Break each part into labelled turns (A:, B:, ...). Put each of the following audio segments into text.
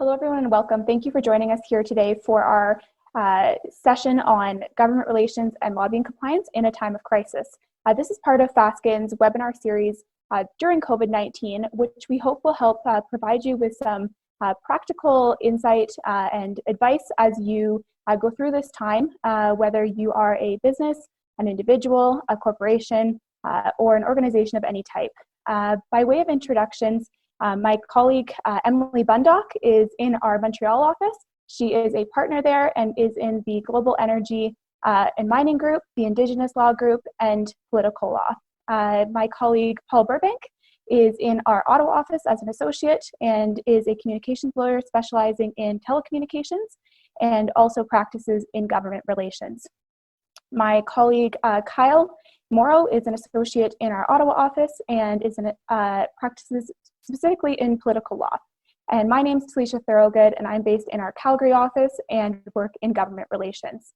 A: Hello, everyone, and welcome. Thank you for joining us here today for our session on government relations and lobbying compliance in a time of crisis. This is part of Fasken's webinar series during COVID-19, which we hope will help provide you with some practical insight and advice as you go through this time, whether you are a business, an individual, a corporation, or an organization of any type. By way of introductions, my colleague, Emilie Bundock, is in our Montreal office. She is a partner there and is in the Global Energy and Mining Group, the Indigenous Law Group, and Political Law. My colleague, Paul Burbank, is in our Ottawa office as an associate and is a communications lawyer specializing in telecommunications and also practices in government relations. My colleague, Kyle Morrow, is an associate in our Ottawa office and is practices specifically in political law. And my name is Taleesha Thorogood, and I'm based in our Calgary office and work in government relations.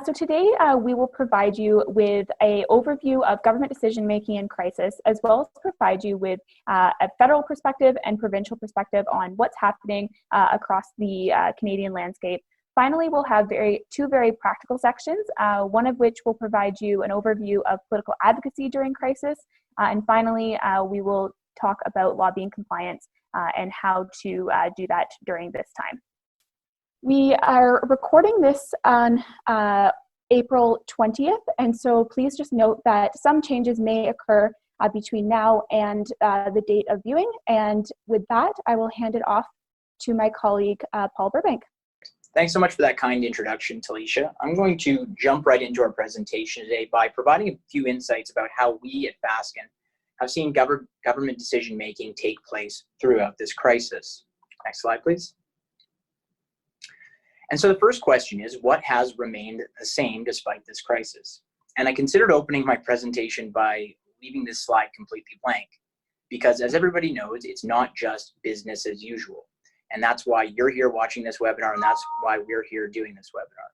A: So today we will provide you with an overview of government decision-making in crisis, as well as provide you with a federal perspective and provincial perspective on what's happening across the Canadian landscape. Finally, we'll have two very practical sections, one of which will provide you an overview of political advocacy during crisis. And finally, we will talk about lobbying compliance and how to do that during this time. We are recording this on April 20th, and so please just note that some changes may occur between now and the date of viewing. And with that, I will hand it off to my colleague, Paul Burbank.
B: Thanks so much for that kind introduction, Taleesha. I'm going to jump right into our presentation today by providing a few insights about how we at Fasken have seen government decision-making take place throughout this crisis. Next slide, please. And so the first question is, what has remained the same despite this crisis? And I considered opening my presentation by leaving this slide completely blank, because as everybody knows, it's not just business as usual. And that's why you're here watching this webinar, and that's why we're here doing this webinar.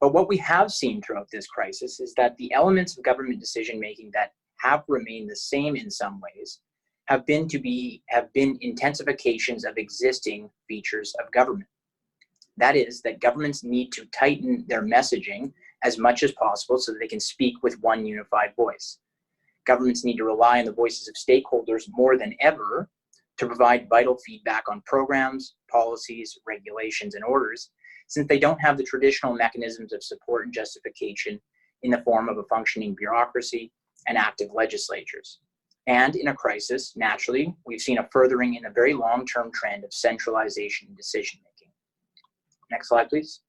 B: But what we have seen throughout this crisis is that the elements of government decision-making that have remained the same in some ways have been intensifications of existing features of government. That is, that governments need to tighten their messaging as much as possible so that they can speak with one unified voice. Governments need to rely on the voices of stakeholders more than ever to provide vital feedback on programs, policies, regulations, and orders, since they don't have the traditional mechanisms of support and justification in the form of a functioning bureaucracy and active legislatures. And in a crisis, naturally, we've seen a furthering in a very long-term trend of centralization in decision-making. Next slide, please.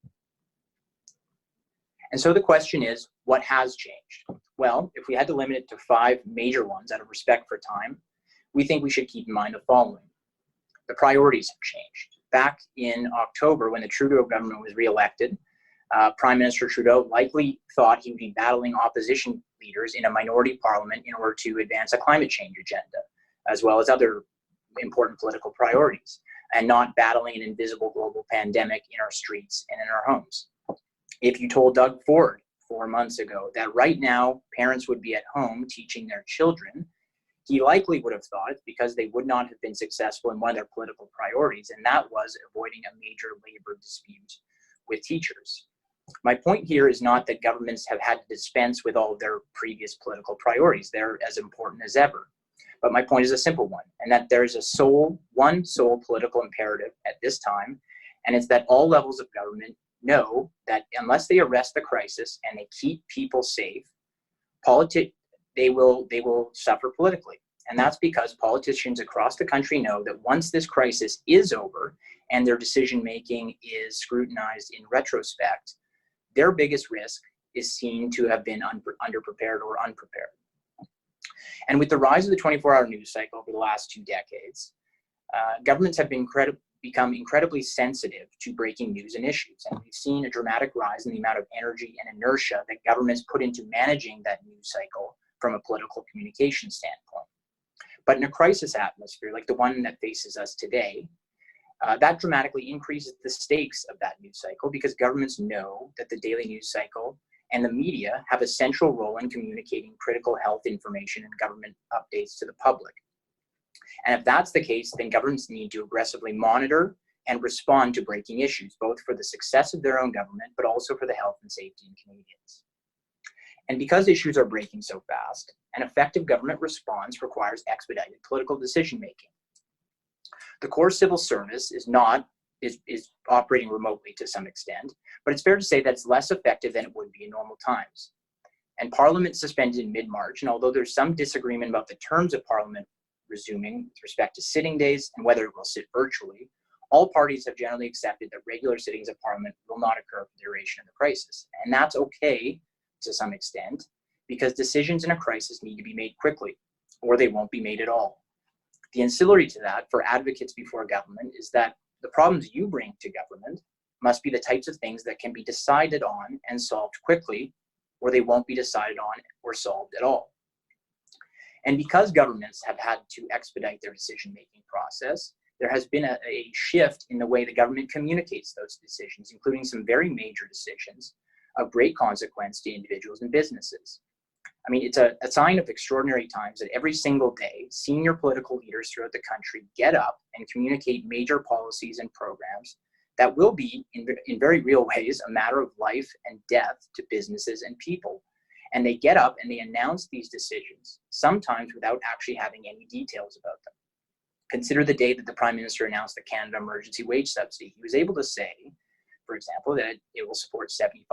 B: And so the question is, what has changed? Well, if we had to limit it to 5 major ones out of respect for time, we think we should keep in mind the following. The priorities have changed. Back in October, when the Trudeau government was re-elected, Prime Minister Trudeau likely thought he would be battling opposition leaders in a minority parliament in order to advance a climate change agenda, as well as other important political priorities, and not battling an invisible global pandemic in our streets and in our homes. If you told Doug Ford 4 months ago that right now parents would be at home teaching their children, he likely would have thought it's because they would not have been successful in one of their political priorities, and that was avoiding a major labor dispute with teachers. My point here is not that governments have had to dispense with all of their previous political priorities. They're as important as ever. But my point is a simple one, and that there is one sole political imperative at this time, and it's that all levels of government know that unless they arrest the crisis and they keep people safe, they will suffer politically. And that's because politicians across the country know that once this crisis is over and their decision-making is scrutinized in retrospect, their biggest risk is seen to have been underprepared or unprepared. And with the rise of the 24-hour news cycle over the last 2 decades, governments have become incredibly sensitive to breaking news and issues. And we've seen a dramatic rise in the amount of energy and inertia that governments put into managing that news cycle from a political communication standpoint. But in a crisis atmosphere like the one that faces us today, that dramatically increases the stakes of that news cycle, because governments know that the daily news cycle and the media have a central role in communicating critical health information and government updates to the public. And if that's the case, then governments need to aggressively monitor and respond to breaking issues, both for the success of their own government, but also for the health and safety of Canadians. And because issues are breaking so fast, an effective government response requires expedited political decision-making. The core civil service is operating remotely to some extent, but it's fair to say that it's less effective than it would be in normal times. And Parliament suspended in mid-March, and although there's some disagreement about the terms of Parliament resuming with respect to sitting days and whether it will sit virtually, all parties have generally accepted that regular sittings of Parliament will not occur for the duration of the crisis. And that's okay to some extent, because decisions in a crisis need to be made quickly, or they won't be made at all. The ancillary to that for advocates before government is that the problems you bring to government must be the types of things that can be decided on and solved quickly, or they won't be decided on or solved at all. And because governments have had to expedite their decision-making process, there has been a shift in the way the government communicates those decisions, including some very major decisions of great consequence to individuals and businesses. I mean, it's a sign of extraordinary times that every single day, senior political leaders throughout the country get up and communicate major policies and programs that will be, in very real ways, a matter of life and death to businesses and people. And they get up and they announce these decisions, sometimes without actually having any details about them. Consider the day that the Prime Minister announced the Canada Emergency Wage Subsidy. He was able to say, for example, that it will support 75%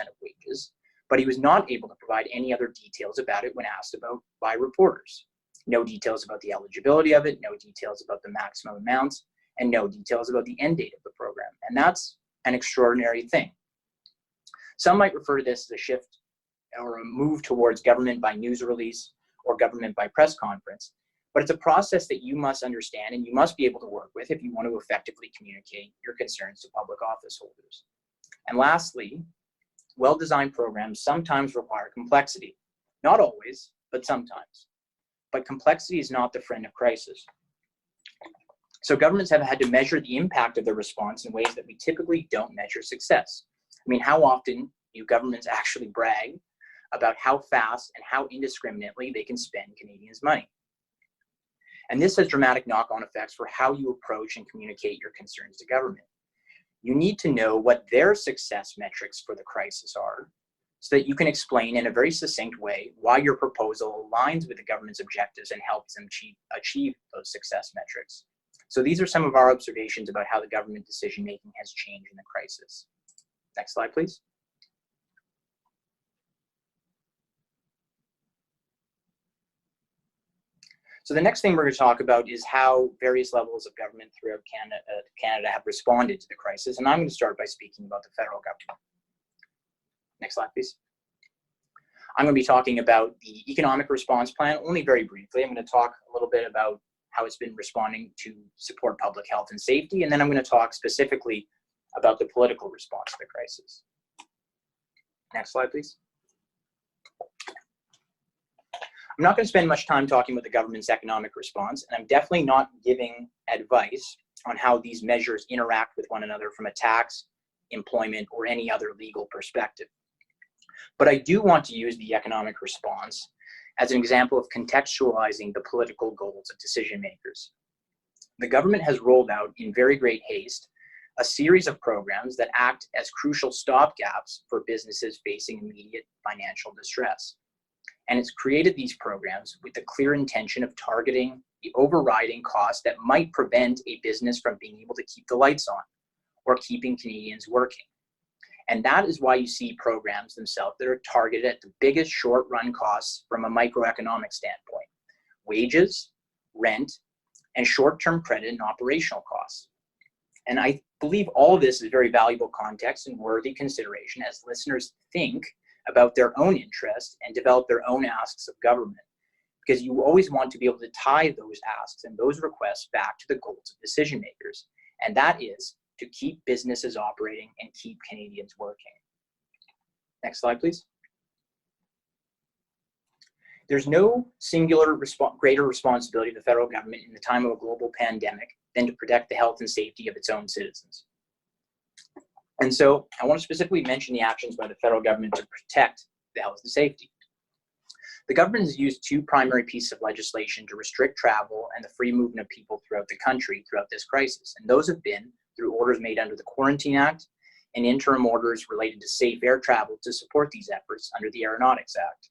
B: of wages, but he was not able to provide any other details about it when asked about by reporters. No details about the eligibility of it, no details about the maximum amounts, and no details about the end date of the program. And that's an extraordinary thing. Some might refer to this as a shift or a move towards government by news release or government by press conference, but it's a process that you must understand and you must be able to work with if you want to effectively communicate your concerns to public office holders. And lastly, well-designed programs sometimes require complexity. Not always, but sometimes. But complexity is not the friend of crisis. So governments have had to measure the impact of their response in ways that we typically don't measure success. I mean, how often do governments actually brag about how fast and how indiscriminately they can spend Canadians' money? And this has dramatic knock-on effects for how you approach and communicate your concerns to government. You need to know what their success metrics for the crisis are so that you can explain in a very succinct way why your proposal aligns with the government's objectives and helps them achieve those success metrics. So these are some of our observations about how the government decision-making has changed in the crisis. Next slide, please. So the next thing we're going to talk about is how various levels of government throughout Canada have responded to the crisis. And I'm going to start by speaking about the federal government. Next slide, please. I'm going to be talking about the economic response plan only very briefly. I'm going to talk a little bit about how it's been responding to support public health and safety. And then I'm going to talk specifically about the political response to the crisis. Next slide, please. I'm not going to spend much time talking about the government's economic response, and I'm definitely not giving advice on how these measures interact with one another from a tax, employment, or any other legal perspective. But I do want to use the economic response as an example of contextualizing the political goals of decision makers. The government has rolled out in very great haste a series of programs that act as crucial stopgaps for businesses facing immediate financial distress. And it's created these programs with the clear intention of targeting the overriding costs that might prevent a business from being able to keep the lights on or keeping Canadians working. And that is why you see programs themselves that are targeted at the biggest short-run costs from a microeconomic standpoint: wages, rent, and short-term credit and operational costs. And I believe all of this is very valuable context and worthy consideration as listeners think about their own interests and develop their own asks of government, because you always want to be able to tie those asks and those requests back to the goals of decision makers, and that is to keep businesses operating and keep Canadians working. Next slide, please. There's no singular greater responsibility of the federal government in the time of a global pandemic than to protect the health and safety of its own citizens. And so I want to specifically mention the actions by the federal government to protect the health and safety. The government has used two primary pieces of legislation to restrict travel and the free movement of people throughout the country throughout this crisis. And those have been through orders made under the Quarantine Act and interim orders related to safe air travel to support these efforts under the Aeronautics Act.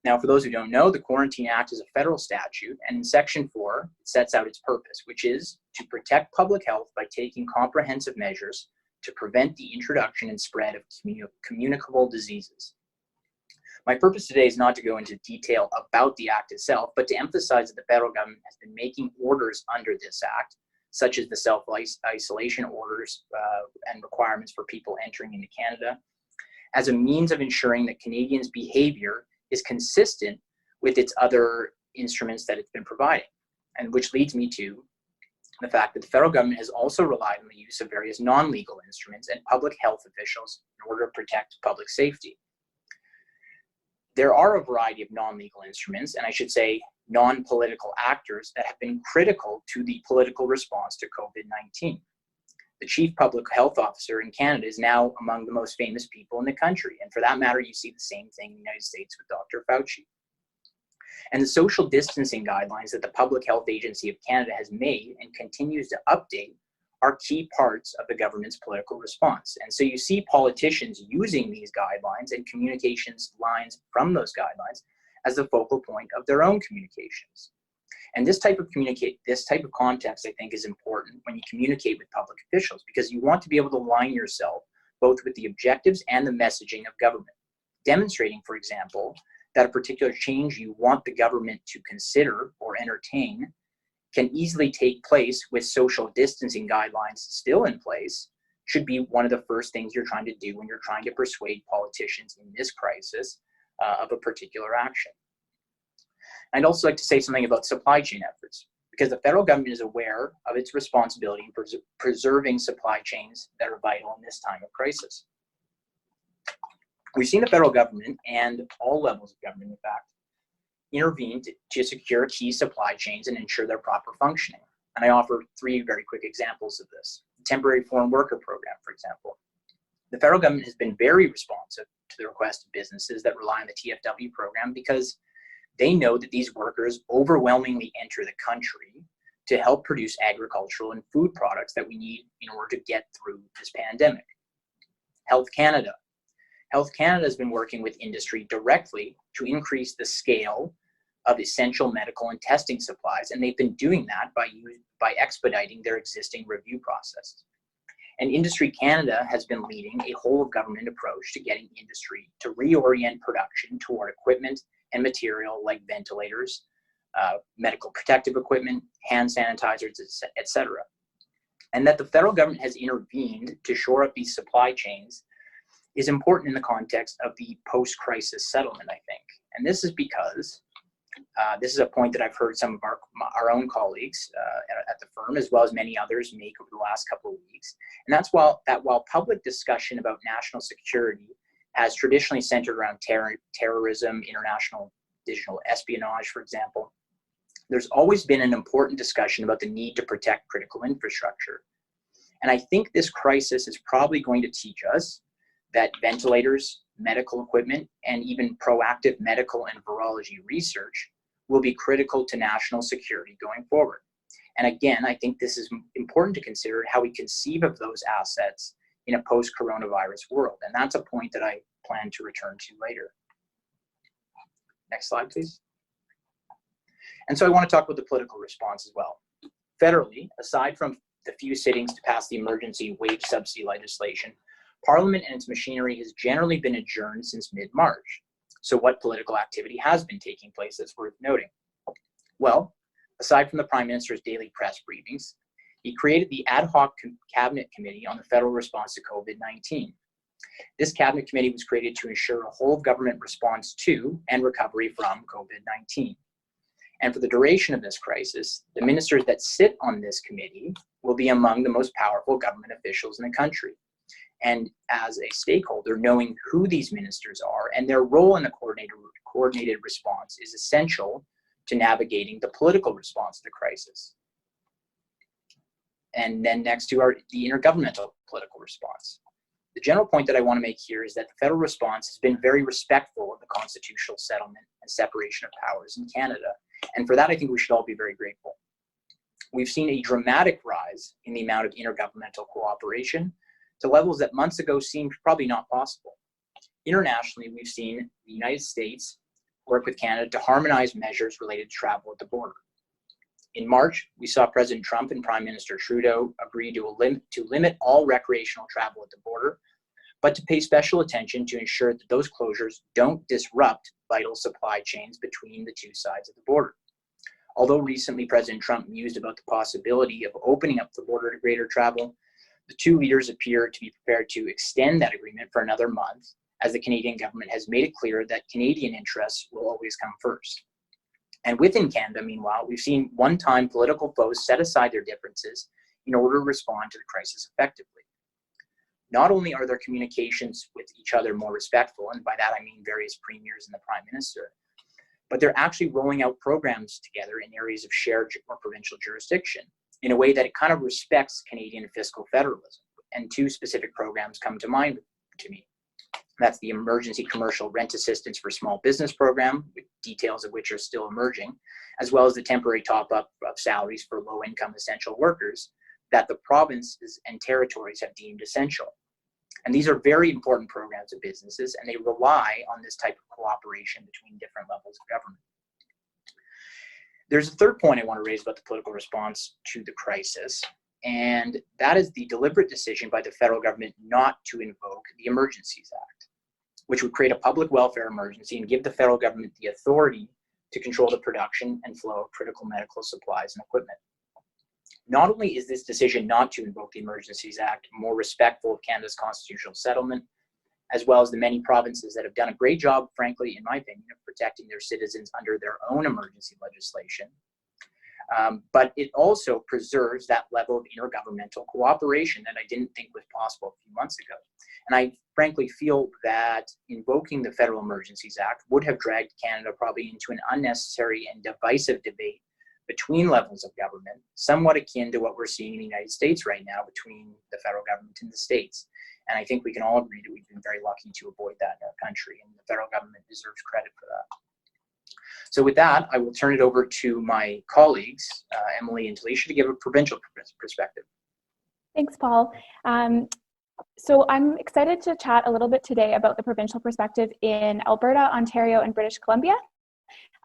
B: Now, for those who don't know, the Quarantine Act is a federal statute, and in Section 4, it sets out its purpose, which is to protect public health by taking comprehensive measures to prevent the introduction and spread of communicable diseases. My purpose today is not to go into detail about the Act itself, but to emphasize that the federal government has been making orders under this Act, such as the self-isolation orders and requirements for people entering into Canada, as a means of ensuring that Canadians' behavior is consistent with its other instruments that it's been providing. And which leads me to the fact that the federal government has also relied on the use of various non-legal instruments and public health officials in order to protect public safety. There are a variety of non-legal instruments, and I should say non-political actors, that have been critical to the political response to COVID-19. The Chief Public Health Officer in Canada is now among the most famous people in the country, and for that matter, you see the same thing in the United States with Dr. Fauci. And the social distancing guidelines that the Public Health Agency of Canada has made and continues to update are key parts of the government's political response. And so you see politicians using these guidelines and communications lines from those guidelines as the focal point of their own communications. And this type of context, I think, is important when you communicate with public officials, because you want to be able to align yourself both with the objectives and the messaging of government, demonstrating, for example, that a particular change you want the government to consider or entertain can easily take place with social distancing guidelines still in place, should be one of the first things you're trying to do when you're trying to persuade politicians in this crisis of a particular action. I'd also like to say something about supply chain efforts, because the federal government is aware of its responsibility in preserving supply chains that are vital in this time of crisis. We've seen the federal government, and all levels of government, in fact, intervene to secure key supply chains and ensure their proper functioning. And I offer three very quick examples of this. The temporary foreign worker program, for example. The federal government has been very responsive to the request of businesses that rely on the TFW program, because they know that these workers overwhelmingly enter the country to help produce agricultural and food products that we need in order to get through this pandemic. Health Canada. Health Canada has been working with industry directly to increase the scale of essential medical and testing supplies, and they've been doing that by expediting their existing review processes. And Industry Canada has been leading a whole-of-government approach to getting industry to reorient production toward equipment and material like ventilators, medical protective equipment, hand sanitizers, etc. And that the federal government has intervened to shore up these supply chains is important in the context of the post-crisis settlement, I think. And this is because this is a point that I've heard some of our own colleagues at the firm, as well as many others, make over the last couple of weeks. And that's while public discussion about national security has traditionally centered around terrorism, international digital espionage, for example, there's always been an important discussion about the need to protect critical infrastructure. And I think this crisis is probably going to teach us that ventilators, medical equipment, and even proactive medical and virology research will be critical to national security going forward. And again, I think this is important to consider how we conceive of those assets in a post-coronavirus world. And that's a point that I plan to return to later. Next slide, please. And so I want to talk about the political response as well. Federally, aside from the few sittings to pass the emergency wage subsidy legislation, Parliament and its machinery has generally been adjourned since mid-March. So what political activity has been taking place that's worth noting? Well, aside from the Prime Minister's daily press briefings, he created the ad hoc cabinet committee on the federal response to COVID-19. This cabinet committee was created to ensure a whole government response to and recovery from COVID-19. And for the duration of this crisis, the ministers that sit on this committee will be among the most powerful government officials in the country. And as a stakeholder, knowing who these ministers are and their role in the coordinated response is essential to navigating the political response to the crisis. And then next to the intergovernmental political response. The general point that I want to make here is that the federal response has been very respectful of the constitutional settlement and separation of powers in Canada. And for that, I think we should all be very grateful. we've seen a dramatic rise in the amount of intergovernmental cooperation to levels that months ago seemed probably not possible. Internationally, we've seen the United States work with Canada to harmonize measures related to travel at the border. In March, we saw President Trump and Prime Minister Trudeau agree to limit all recreational travel at the border, but to pay special attention to ensure that those closures don't disrupt vital supply chains between the two sides of the border. Although recently President Trump mused about the possibility of opening up the border to greater travel, the two leaders appear to be prepared to extend that agreement for another month, as the Canadian government has made it clear that Canadian interests will always come first. And within Canada, meanwhile, we've seen one-time political foes set aside their differences in order to respond to the crisis effectively. Not only are their communications with each other more respectful, and by that I mean various premiers and the Prime Minister, but they're actually rolling out programs together in areas of shared or provincial jurisdiction in a way that it kind of respects Canadian fiscal federalism. And two specific programs come to mind to me. That's the Emergency Commercial Rent Assistance for Small Business program, details of which are still emerging, as well as the temporary top-up of salaries for low-income essential workers that the provinces and territories have deemed essential. And these are very important programs of businesses, and they rely on this type of cooperation between different levels of government. There's a third point I want to raise about the political response to the crisis, and that is the deliberate decision by the federal government not to invoke the Emergencies Act, which would create a public welfare emergency and give the federal government the authority to control the production and flow of critical medical supplies and equipment. Not only is this decision not to invoke the Emergencies Act more respectful of Canada's constitutional settlement, as well as the many provinces that have done a great job, frankly, in my opinion, of protecting their citizens under their own emergency legislation, but it also preserves that level of intergovernmental cooperation that I didn't think was possible a few months ago. And I frankly feel that invoking the Federal Emergencies Act would have dragged Canada probably into an unnecessary and divisive debate between levels of government, somewhat akin to what we're seeing in the United States right now between the federal government and the states. And I think we can all agree that we've been very lucky to avoid that in our country, and the federal government deserves credit for that. So with that, I will turn it over to my colleagues, Emilie and Taleesha, to give a provincial perspective.
A: Thanks, Paul. So I'm excited to chat a little bit today about the provincial perspective in Alberta, Ontario, and British Columbia.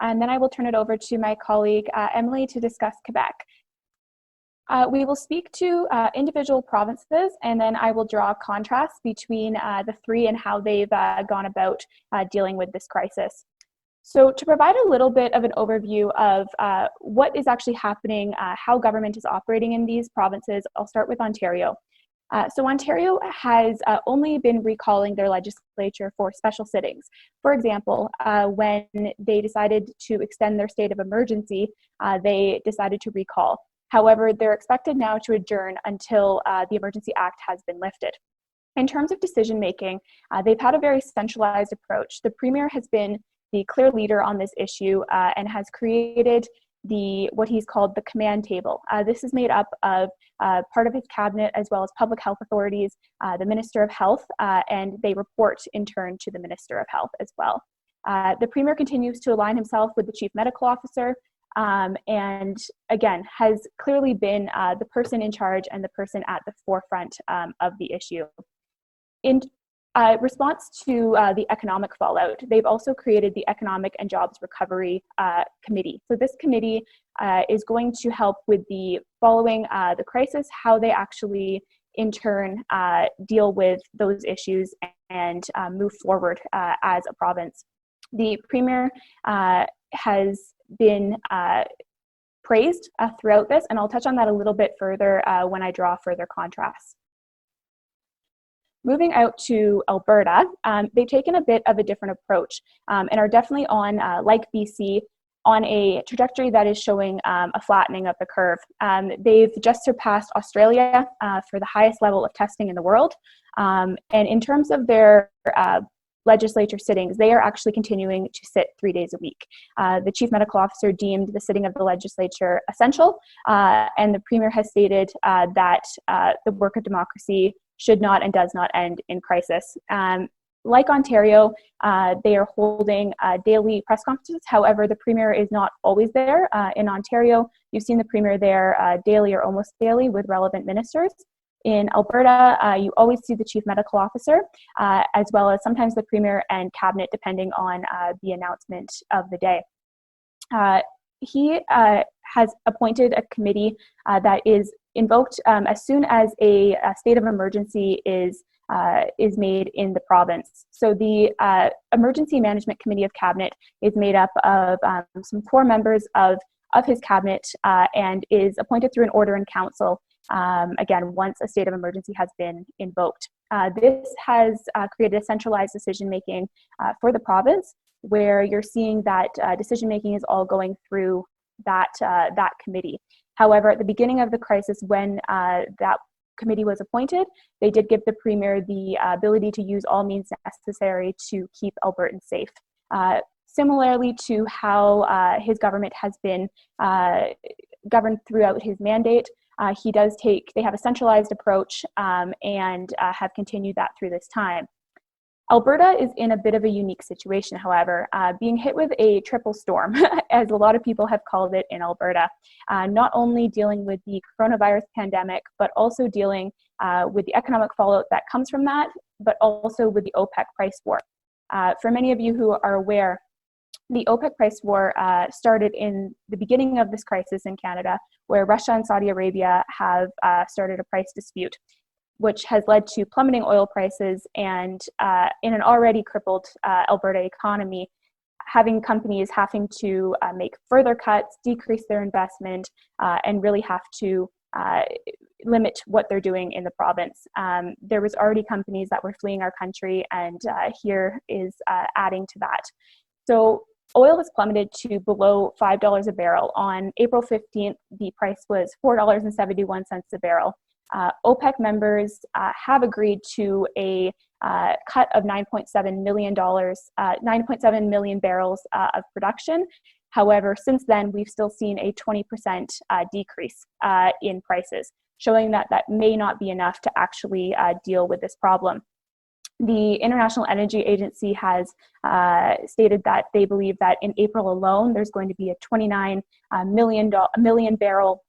A: And then I will turn it over to my colleague, Emilie, to discuss Quebec. We will speak to individual provinces, and then I will draw contrasts between the three and how they've gone about dealing with this crisis. So to provide a little bit of an overview of what is actually happening, how government is operating in these provinces, I'll start with Ontario. So Ontario has only been recalling their legislature for special sittings. For example, when they decided to extend their state of emergency, they decided to recall. However, they're expected now to adjourn until the Emergency Act has been lifted. In terms of decision making, they've had a very centralized approach. The Premier has been the clear leader on this issue and has created what he's called the command table. This is made up of part of his cabinet as well as public health authorities, the Minister of Health, and they report in turn to the Minister of Health as well. The Premier continues to align himself with the Chief Medical Officer and again has clearly been the person in charge and the person at the forefront of the issue. In response to the economic fallout, they've also created the Economic and Jobs Recovery Committee. So this committee is going to help with the following the crisis, how they actually in turn deal with those issues and move forward as a province. The Premier has been praised throughout this, and I'll touch on that a little bit further when I draw further contrasts. Moving out to Alberta, they've taken a bit of a different approach and are definitely on, like BC, on a trajectory that is showing a flattening of the curve. They've just surpassed Australia for the highest level of testing in the world. And in terms of their legislature sittings, they are actually continuing to sit 3 days a week. The Chief Medical Officer deemed the sitting of the legislature essential, and the Premier has stated that the work of democracy should not and does not end in crisis. Like Ontario, they are holding daily press conferences. However, the Premier is not always there. In Ontario, you've seen the Premier there daily or almost daily with relevant ministers. In Alberta, you always see the Chief Medical Officer, as well as sometimes the Premier and Cabinet, depending on the announcement of the day. He has appointed a committee that is invoked as soon as a state of emergency is made in the province. So the Emergency Management Committee of Cabinet is made up of some core members of his cabinet and is appointed through an order in council, again, once a state of emergency has been invoked. This has created a centralized decision-making for the province, where you're seeing that decision-making is all going through that committee. However, at the beginning of the crisis, when that committee was appointed, they did give the Premier the ability to use all means necessary to keep Albertans safe. Similarly to how his government has been governed throughout his mandate, they have a centralized approach and have continued that through this time. Alberta is in a bit of a unique situation, however, being hit with a triple storm, as a lot of people have called it in Alberta, not only dealing with the coronavirus pandemic, but also dealing with the economic fallout that comes from that, but also with the OPEC price war. For many of you who are aware, the OPEC price war started in the beginning of this crisis in Canada, where Russia and Saudi Arabia have started a price dispute, which has led to plummeting oil prices and in an already crippled Alberta economy, having companies having to make further cuts, decrease their investment, and really have to limit what they're doing in the province. There was already companies that were fleeing our country, and here is adding to that. So oil has plummeted to below $5 a barrel. On April 15th, the price was $4.71 a barrel. OPEC members have agreed to a cut of $9.7 million barrels of production. However, since then, we've still seen a 20% decrease in prices, showing that that may not be enough to actually deal with this problem. The International Energy Agency has stated that they believe that in April alone, there's going to be a 29 million barrel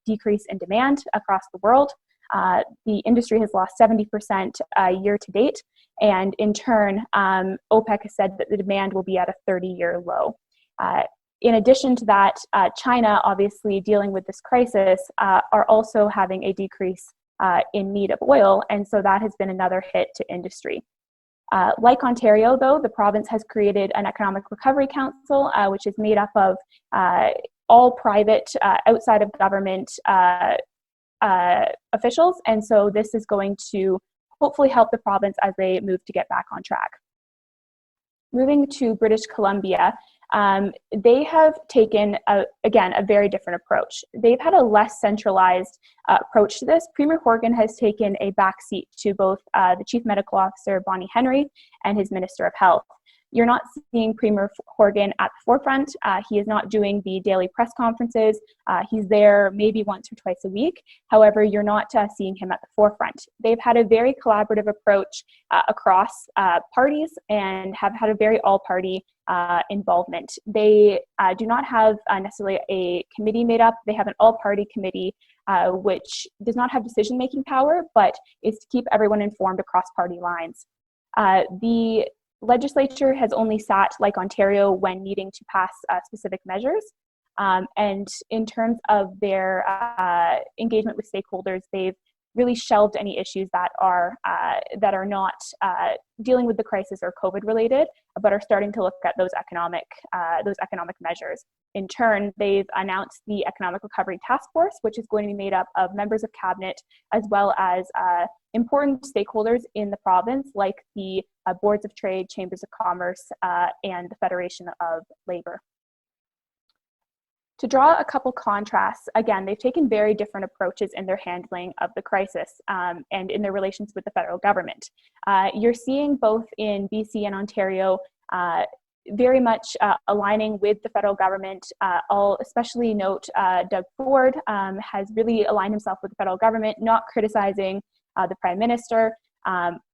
A: decrease in demand across the world. The industry has lost 70% year to date, and in turn, OPEC has said that the demand will be at a 30-year low. In addition to that, China, obviously dealing with this crisis, are also having a decrease in need of oil, and so that has been another hit to industry. Like Ontario, though, the province has created an Economic Recovery Council, which is made up of all private, outside of government officials, and so this is going to hopefully help the province as they move to get back on track. Moving to British Columbia, they have taken, again, a very different approach. They've had a less centralized approach to this. Premier Horgan has taken a backseat to both the Chief Medical Officer, Bonnie Henry, and his Minister of Health. You're not seeing Premier Horgan at the forefront. He is not doing the daily press conferences. He's there maybe once or twice a week. However, you're not seeing him at the forefront. They've had a very collaborative approach across parties and have had a very all-party involvement. They do not have necessarily a committee made up. They have an all-party committee which does not have decision-making power, but is to keep everyone informed across party lines. The legislature has only sat, like Ontario, when needing to pass specific measures. And in terms of their engagement with stakeholders, they've really shelved any issues that are not dealing with the crisis or COVID related, but are starting to look at those economic measures. In turn, they've announced the Economic Recovery Task Force, which is going to be made up of members of cabinet as well as important stakeholders in the province, like the boards of trade, chambers of commerce, and the Federation of Labor. To draw a couple contrasts, again, they've taken very different approaches in their handling of the crisis and in their relations with the federal government. You're seeing both in BC and Ontario very much aligning with the federal government. I'll especially note Doug Ford has really aligned himself with the federal government, not criticizing the Prime Minister,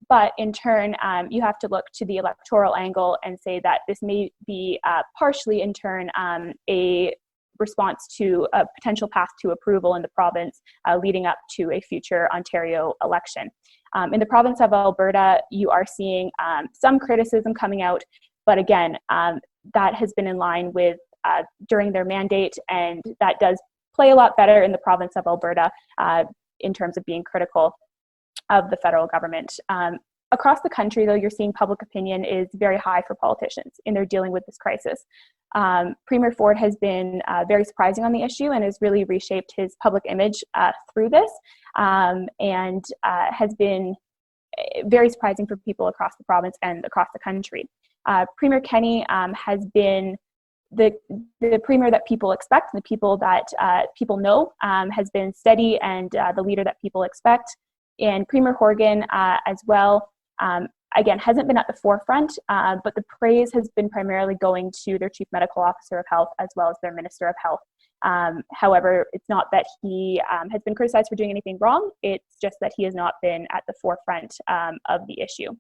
A: But in turn, you have to look to the electoral angle and say that this may be partially, in turn, a response to a potential path to approval in the province leading up to a future Ontario election. In the province of Alberta, you are seeing some criticism coming out, but again, that has been in line with during their mandate, and that does play a lot better in the province of Alberta in terms of being critical of the federal government. Across the country, though, you're seeing public opinion is very high for politicians in their dealing with this crisis. Premier Ford has been very surprising on the issue and has really reshaped his public image through this, and has been very surprising for people across the province and across the country. Premier Kenney has been the premier that people expect, the people that people know, has been steady and the leader that people expect. And Premier Horgan as well, again, hasn't been at the forefront, but the praise has been primarily going to their Chief Medical Officer of Health as well as their Minister of Health. However, it's not that he has been criticized for doing anything wrong, it's just that he has not been at the forefront of the issue.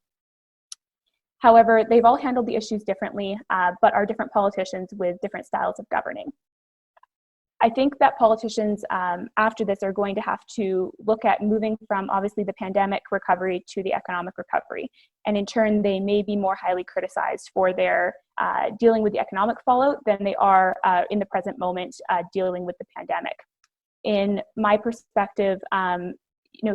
A: However, they've all handled the issues differently, but are different politicians with different styles of governing. I think that politicians after this are going to have to look at moving from obviously the pandemic recovery to the economic recovery. And in turn, they may be more highly criticized for their dealing with the economic fallout than they are in the present moment dealing with the pandemic. In my perspective,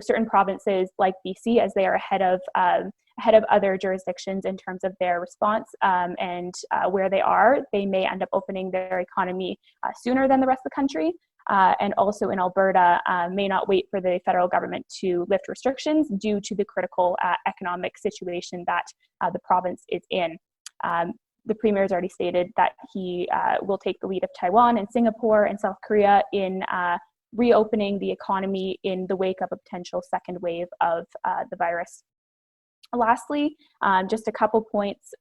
A: certain provinces like BC, as they are ahead of other jurisdictions in terms of their response and where they are, they may end up opening their economy sooner than the rest of the country. And also in Alberta, may not wait for the federal government to lift restrictions due to the critical economic situation that the province is in. The Premier has already stated that he will take the lead of Taiwan and Singapore and South Korea in reopening the economy in the wake of a potential second wave of the virus. Lastly, just a couple points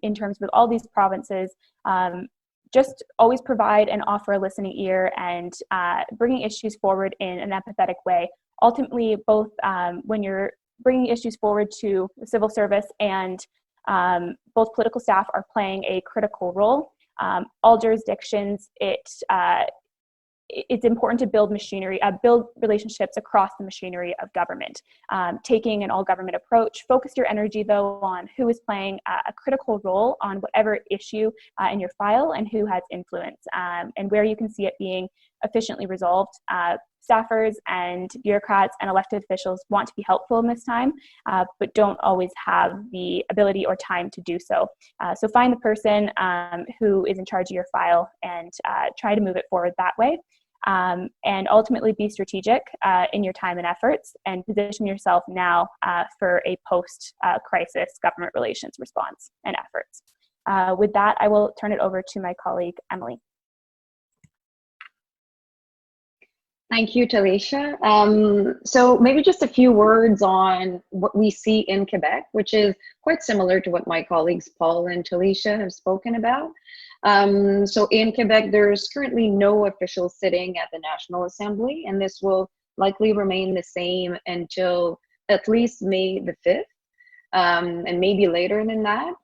A: in terms of all these provinces, just always provide and offer a listening ear and bringing issues forward in an empathetic way. Ultimately, both when you're bringing issues forward to the civil service and both political staff are playing a critical role. All jurisdictions, it's important to build machinery, build relationships across the machinery of government. Taking an all-government approach, focus your energy, though, on who is playing a critical role on whatever issue in your file and who has influence, and where you can see it being efficiently resolved. Staffers and bureaucrats and elected officials want to be helpful in this time, but don't always have the ability or time to do so. So find the person who is in charge of your file and try to move it forward that way. And ultimately be strategic in your time and efforts and position yourself now for a post-crisis government relations response and efforts. With that, I will turn it over to my colleague, Emilie.
C: Thank you, Taleesha. So maybe just a few words on what we see in Quebec, which is quite similar to what my colleagues Paul and Taleesha have spoken about. So in Quebec, there's currently no official sitting at the National Assembly, and this will likely remain the same until at least May the 5th, and maybe later than that.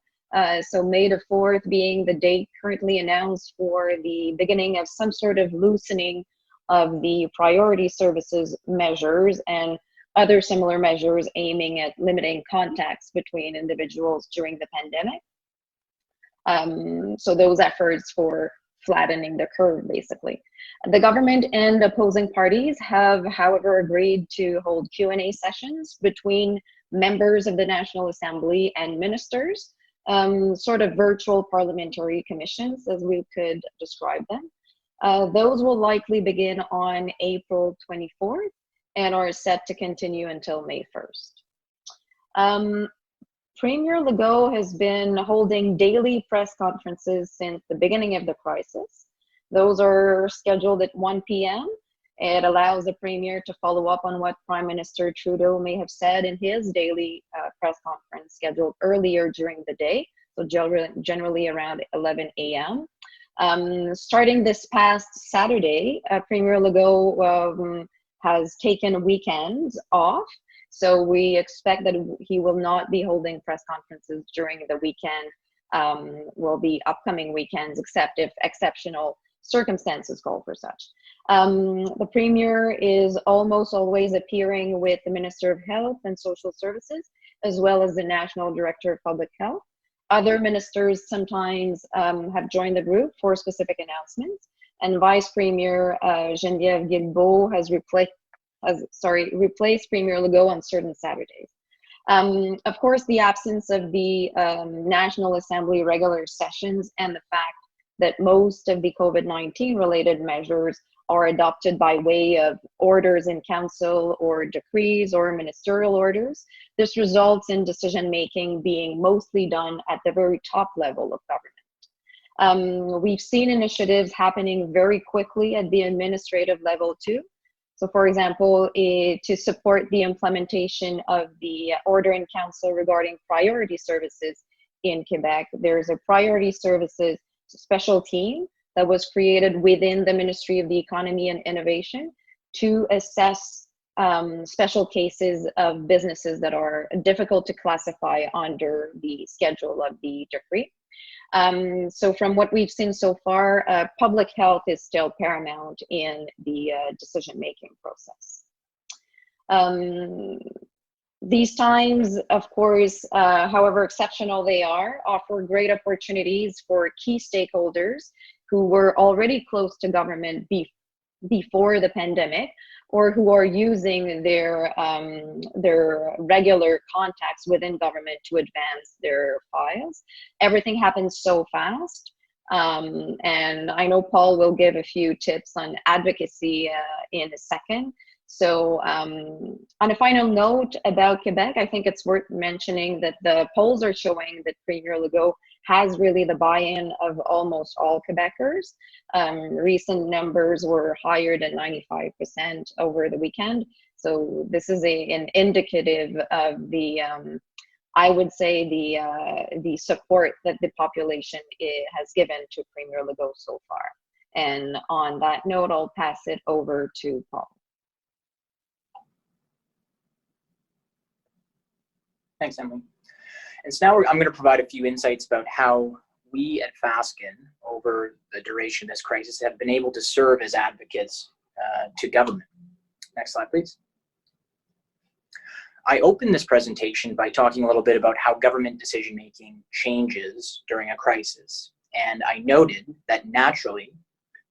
C: So May the 4th being the date currently announced for the beginning of some sort of loosening of the priority services measures and other similar measures aiming at limiting contacts between individuals during the pandemic. So those efforts for flattening the curve, basically. The government and opposing parties have, however, agreed to hold Q&A sessions between members of the National Assembly and ministers, sort of virtual parliamentary commissions, as we could describe them. Those will likely begin on April 24th and are set to continue until May 1st. Premier Legault has been holding daily press conferences since the beginning of the crisis. Those are scheduled at 1 p.m. It allows the Premier to follow up on what Prime Minister Trudeau may have said in his daily press conference scheduled earlier during the day, so generally around 11 a.m. Starting this past Saturday, Premier Legault has taken weekends off So we expect that he will not be holding press conferences during the weekend, the upcoming weekends, except if exceptional circumstances call for such. The Premier is almost always appearing with the Minister of Health and Social Services, as well as the National Director of Public Health. Other ministers sometimes have joined the group for specific announcements, and Vice Premier Geneviève Guilbeault has replaced Premier Legault on certain Saturdays. Of course, the absence of the National Assembly regular sessions and the fact that most of the COVID-19 related measures are adopted by way of orders in council or decrees or ministerial orders. This results in decision-making being mostly done at the very top level of government. We've seen initiatives happening very quickly at the administrative level too. So for example, to support the implementation of the order in council regarding priority services in Quebec, there's a priority services special team that was created within the Ministry of the Economy and Innovation to assess special cases of businesses that are difficult to classify under the schedule of the decree. So from what we've seen so far, public health is still paramount in the decision-making process. These times, of course, however exceptional they are, offer great opportunities for key stakeholders who were already close to government before the pandemic, or who are using their regular contacts within government to advance their files. Everything happens so fast. And I know Paul will give a few tips on advocacy in a second. So on a final note about Quebec, I think it's worth mentioning that the polls are showing that Premier Legault has really the buy-in of almost all Quebecers. Recent numbers were higher than 95% over the weekend. So this is an indicative of the, I would say, the support that the population has given to Premier Legault so far. And on that note, I'll pass it over to Paul.
B: Thanks, Emily. And so now I'm going to provide a few insights about how we at Fasken, over the duration of this crisis, have been able to serve as advocates to government. Next slide, please. I opened this presentation by talking a little bit about how government decision-making changes during a crisis. And I noted that naturally,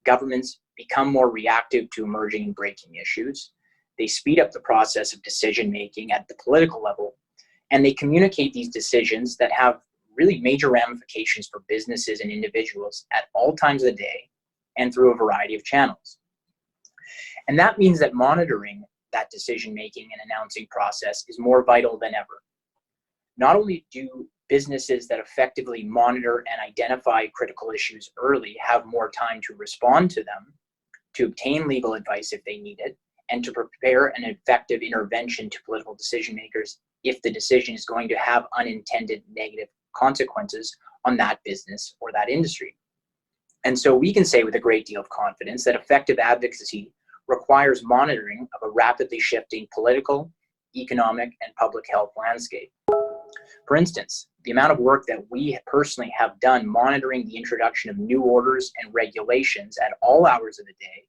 B: governments become more reactive to emerging and breaking issues. They speed up the process of decision-making at the political level, and they communicate these decisions that have really major ramifications for businesses and individuals at all times of the day and through a variety of channels. And that means that monitoring that decision-making and announcing process is more vital than ever. Not only do businesses that effectively monitor and identify critical issues early have more time to respond to them, to obtain legal advice if they need it, and to prepare an effective intervention to political decision makers if the decision is going to have unintended negative consequences on that business or that industry. And so we can say with a great deal of confidence that effective advocacy requires monitoring of a rapidly shifting political, economic, and public health landscape. For instance, the amount of work that we personally have done monitoring the introduction of new orders and regulations at all hours of the day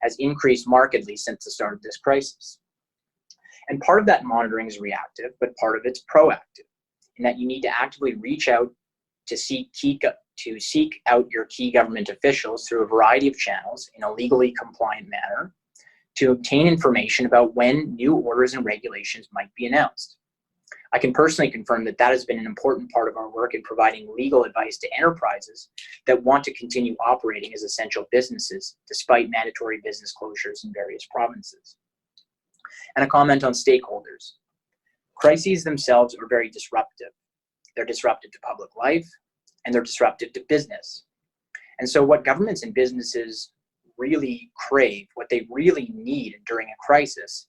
B: has increased markedly since the start of this crisis. And part of that monitoring is reactive, but part of it's proactive, in that you need to actively reach out to seek out your key government officials through a variety of channels in a legally compliant manner to obtain information about when new orders and regulations might be announced. I can personally confirm that that has been an important part of our work in providing legal advice to enterprises that want to continue operating as essential businesses despite mandatory business closures in various provinces. And a comment on stakeholders. Crises themselves are very disruptive. They're disruptive to public life, and they're disruptive to business. And so what governments and businesses really crave, what they really need during a crisis,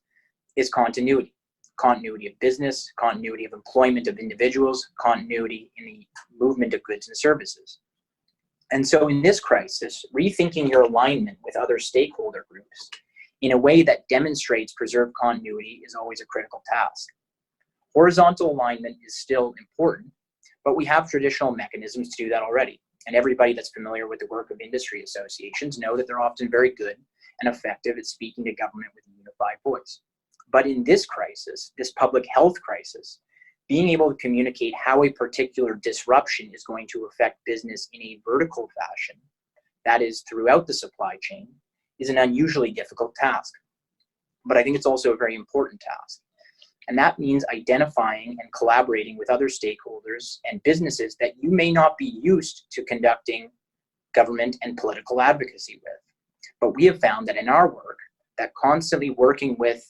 B: is continuity. Continuity of business, continuity of employment of individuals, continuity in the movement of goods and services. And so in this crisis, rethinking your alignment with other stakeholder groups in a way that demonstrates preserved continuity is always a critical task. Horizontal alignment is still important, but we have traditional mechanisms to do that already. And everybody that's familiar with the work of industry associations know that they're often very good and effective at speaking to government with a unified voice. But in this crisis, this public health crisis, being able to communicate how a particular disruption is going to affect business in a vertical fashion, that is throughout the supply chain, is an unusually difficult task. But I think it's also a very important task. And that means identifying and collaborating with other stakeholders and businesses that you may not be used to conducting government and political advocacy with. But we have found that in our work, that constantly working with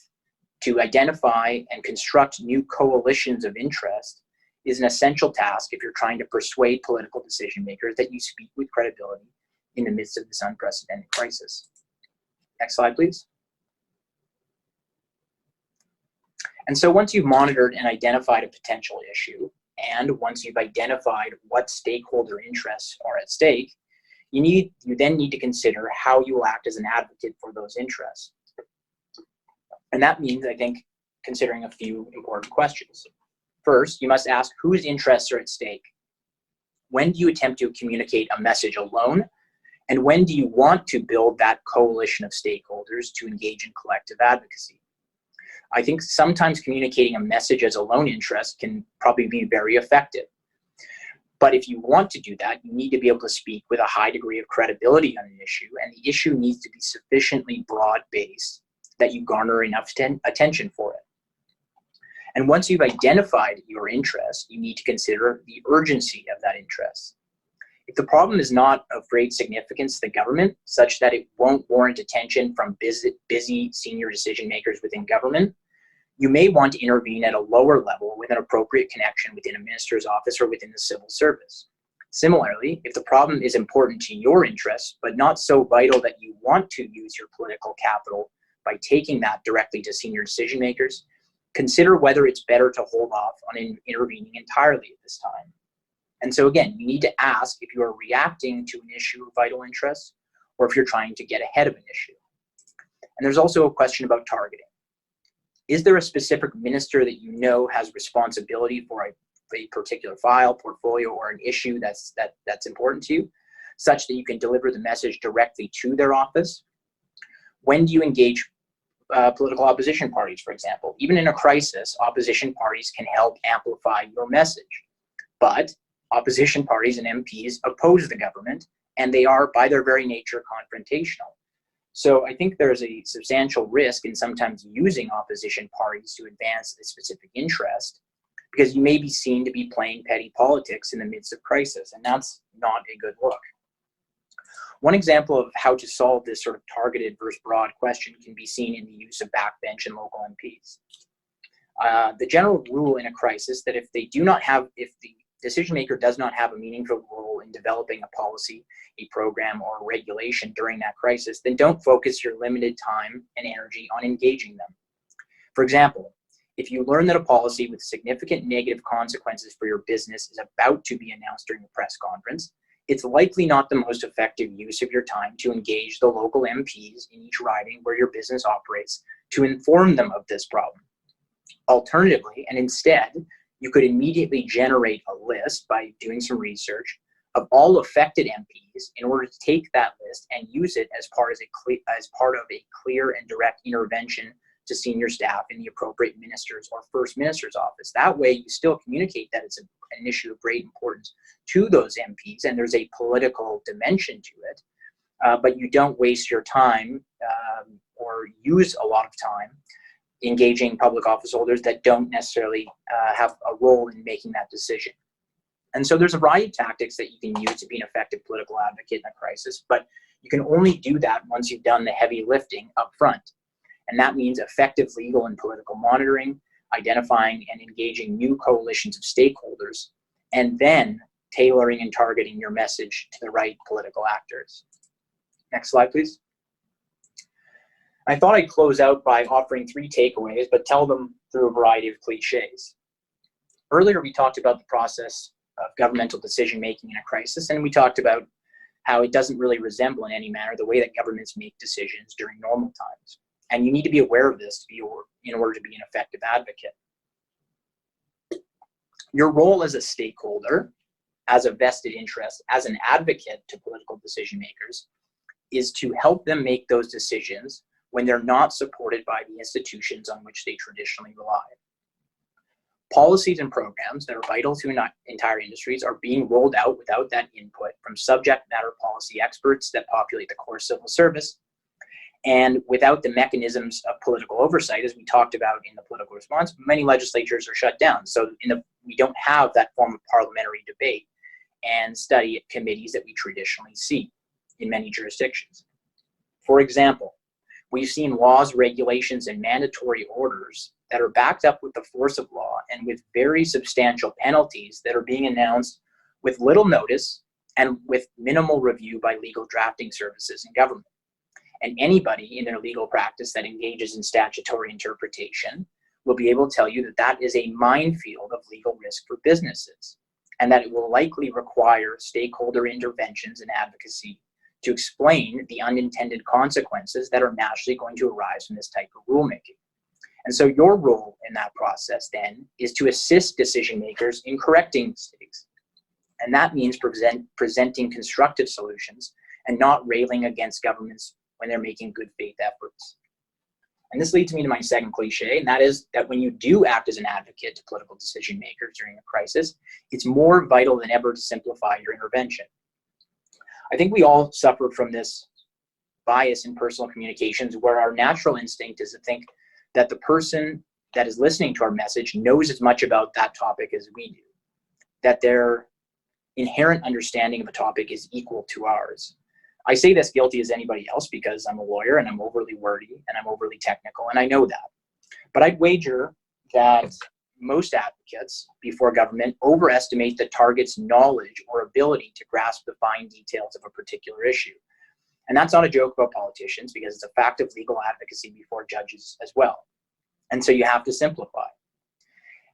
B: to identify and construct new coalitions of interest is an essential task if you're trying to persuade political decision makers that you speak with credibility in the midst of this unprecedented crisis. Next slide, please. And so once you've monitored and identified a potential issue, and once you've identified what stakeholder interests are at stake, you then need to consider how you will act as an advocate for those interests. And that means, I think, considering a few important questions. First, you must ask whose interests are at stake. When do you attempt to communicate a message alone? And when do you want to build that coalition of stakeholders to engage in collective advocacy? I think sometimes communicating a message as a lone interest can probably be very effective. But if you want to do that, you need to be able to speak with a high degree of credibility on an issue, and the issue needs to be sufficiently broad-based that you garner enough attention for it. And once you've identified your interest, you need to consider the urgency of that interest. If the problem is not of great significance to the government, such that it won't warrant attention from busy senior decision makers within government, you may want to intervene at a lower level with an appropriate connection within a minister's office or within the civil service. Similarly, if the problem is important to your interests, but not so vital that you want to use your political capital by taking that directly to senior decision makers, consider whether it's better to hold off on intervening entirely at this time. And so again, you need to ask if you are reacting to an issue of vital interest or if you're trying to get ahead of an issue. And there's also a question about targeting. Is there a specific minister that you know has responsibility for a particular file, portfolio, or an issue that's important to you, such that you can deliver the message directly to their office? When do you engage political opposition parties, for example? Even in a crisis, opposition parties can help amplify your message. But opposition parties and MPs oppose the government, and they are, by their very nature, confrontational. So I think there's a substantial risk in sometimes using opposition parties to advance a specific interest, because you may be seen to be playing petty politics in the midst of crisis, and that's not a good look. One example of how to solve this sort of targeted versus broad question can be seen in the use of backbench and local MPs. The general rule in a crisis that if the decision maker does not have a meaningful role in developing a policy, a program, or a regulation during that crisis, then don't focus your limited time and energy on engaging them. For example, if you learn that a policy with significant negative consequences for your business is about to be announced during a press conference, it's likely not the most effective use of your time to engage the local MPs in each riding where your business operates to inform them of this problem. Alternatively, and instead, you could immediately generate a list by doing some research of all affected MPs in order to take that list and use it as part of a clear and direct intervention to senior staff in the appropriate minister's or first minister's office. That way, you still communicate that it's an issue of great importance to those MPs, and there's a political dimension to it, but you don't waste your time or use a lot of time engaging public office holders that don't necessarily have a role in making that decision. And so there's a variety of tactics that you can use to be an effective political advocate in a crisis, but you can only do that once you've done the heavy lifting up front. And that means effective legal and political monitoring, identifying and engaging new coalitions of stakeholders, and then tailoring and targeting your message to the right political actors. Next slide, please. I thought I'd close out by offering 3 takeaways, but tell them through a variety of cliches. Earlier, we talked about the process of governmental decision-making in a crisis, and we talked about how it doesn't really resemble in any manner the way that governments make decisions during normal times. And you need to be aware of this in order to be an effective advocate. Your role as a stakeholder, as a vested interest, as an advocate to political decision makers, is to help them make those decisions when they're not supported by the institutions on which they traditionally rely. Policies and programs that are vital to entire industries are being rolled out without that input from subject matter policy experts that populate the core civil service, and without the mechanisms of political oversight, as we talked about in the political response. Many legislatures are shut down, so we don't have that form of parliamentary debate and study committees that we traditionally see in many jurisdictions. For example, we've seen laws, regulations, and mandatory orders that are backed up with the force of law and with very substantial penalties that are being announced with little notice and with minimal review by legal drafting services in government. And anybody in their legal practice that engages in statutory interpretation will be able to tell you that that is a minefield of legal risk for businesses, and that it will likely require stakeholder interventions and advocacy to explain the unintended consequences that are naturally going to arise from this type of rulemaking. And so your role in that process then is to assist decision makers in correcting mistakes. And that means presenting constructive solutions and not railing against governments when they're making good faith efforts. And this leads me to my second cliche, and that is that when you do act as an advocate to political decision makers during a crisis, it's more vital than ever to simplify your intervention. I think we all suffer from this bias in personal communications where our natural instinct is to think that the person that is listening to our message knows as much about that topic as we do, that their inherent understanding of a topic is equal to ours. I say this guilty as anybody else because I'm a lawyer and I'm overly wordy and I'm overly technical, and I know that. But I'd wager that most advocates before government overestimate the target's knowledge or ability to grasp the fine details of a particular issue. And that's not a joke about politicians, because it's a fact of legal advocacy before judges as well. And so you have to simplify.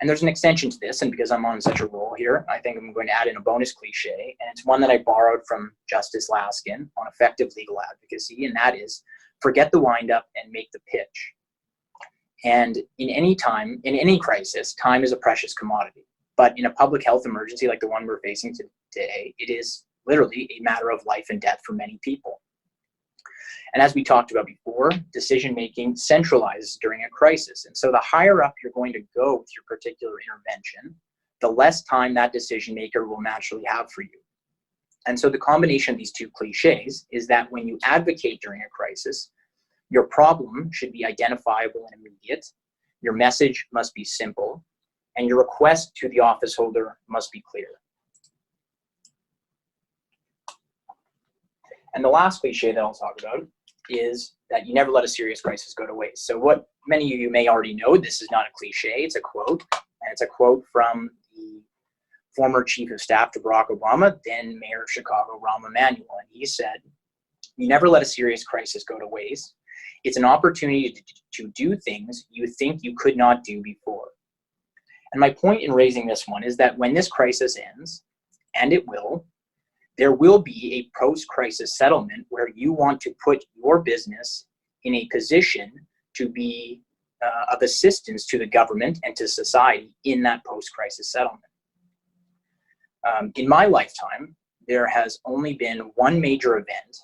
B: And there's an extension to this, and because I'm on such a roll here, I think I'm going to add in a bonus cliche, and it's one that I borrowed from Justice Fasken on effective legal advocacy, and that is, forget the wind-up and make the pitch. And in any crisis, time is a precious commodity. But in a public health emergency like the one we're facing today, it is literally a matter of life and death for many people. And as we talked about before, decision-making centralizes during a crisis. And so the higher up you're going to go with your particular intervention, the less time that decision maker will naturally have for you. And so the combination of these two cliches is that when you advocate during a crisis, your problem should be identifiable and immediate, your message must be simple, and your request to the office holder must be clear. And the last cliche that I'll talk about is that you never let a serious crisis go to waste. So what many of you may already know, this is not a cliche, it's a quote. And it's a quote from the former chief of staff to Barack Obama, then mayor of Chicago, Rahm Emanuel. And he said, "You never let a serious crisis go to waste. It's an opportunity to do things you think you could not do before." And my point in raising this one is that when this crisis ends, and it will, there will be a post-crisis settlement where you want to put your business in a position to be of assistance to the government and to society in that post-crisis settlement. In my lifetime, there has only been one major event,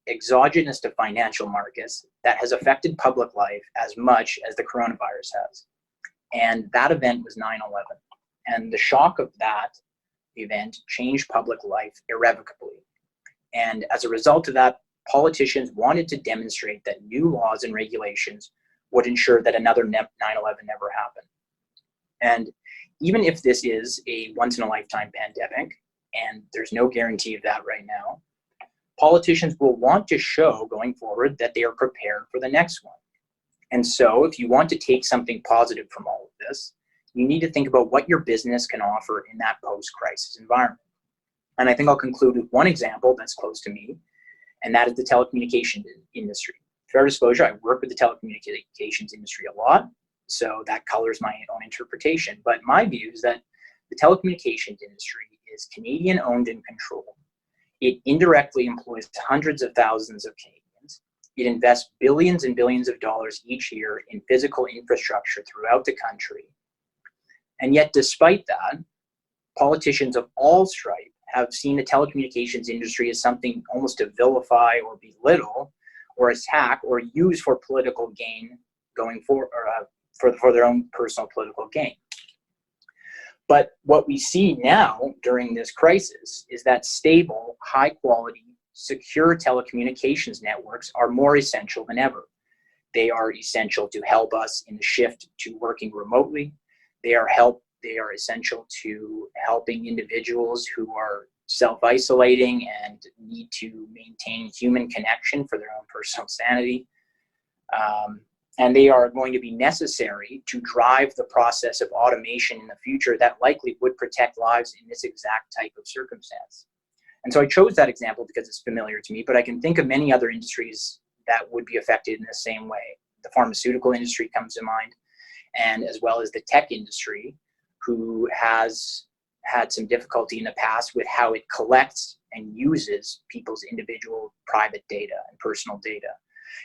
B: exogenous to financial markets, that has affected public life as much as the coronavirus has. And that event was 9/11. And the shock of that event changed public life irrevocably. And as a result of that, politicians wanted to demonstrate that new laws and regulations would ensure that another 9/11 never happened. And even if this is a once-in-a-lifetime pandemic, and there's no guarantee of that right now, politicians will want to show going forward that they are prepared for the next one. And so if you want to take something positive from all of this, you need to think about what your business can offer in that post-crisis environment. And I think I'll conclude with one example that's close to me, and that is the telecommunications industry. Fair disclosure, I work with the telecommunications industry a lot, so that colors my own interpretation. But my view is that the telecommunications industry is Canadian owned and controlled. It indirectly employs hundreds of thousands of Canadians. It invests billions and billions of dollars each year in physical infrastructure throughout the country. And yet, despite that, politicians of all stripe have seen the telecommunications industry as something almost to vilify or belittle or attack or use for political gain going forward, for their own personal political gain. But what we see now during this crisis is that stable, high quality, secure telecommunications networks are more essential than ever. They are essential to help us in the shift to working remotely. They are essential to helping individuals who are self-isolating and need to maintain human connection for their own personal sanity. And they are going to be necessary to drive the process of automation in the future that likely would protect lives in this exact type of circumstance. And so I chose that example because it's familiar to me, but I can think of many other industries that would be affected in the same way. The pharmaceutical industry comes to mind, and as well as the tech industry, who has had some difficulty in the past with how it collects and uses people's individual private data and personal data.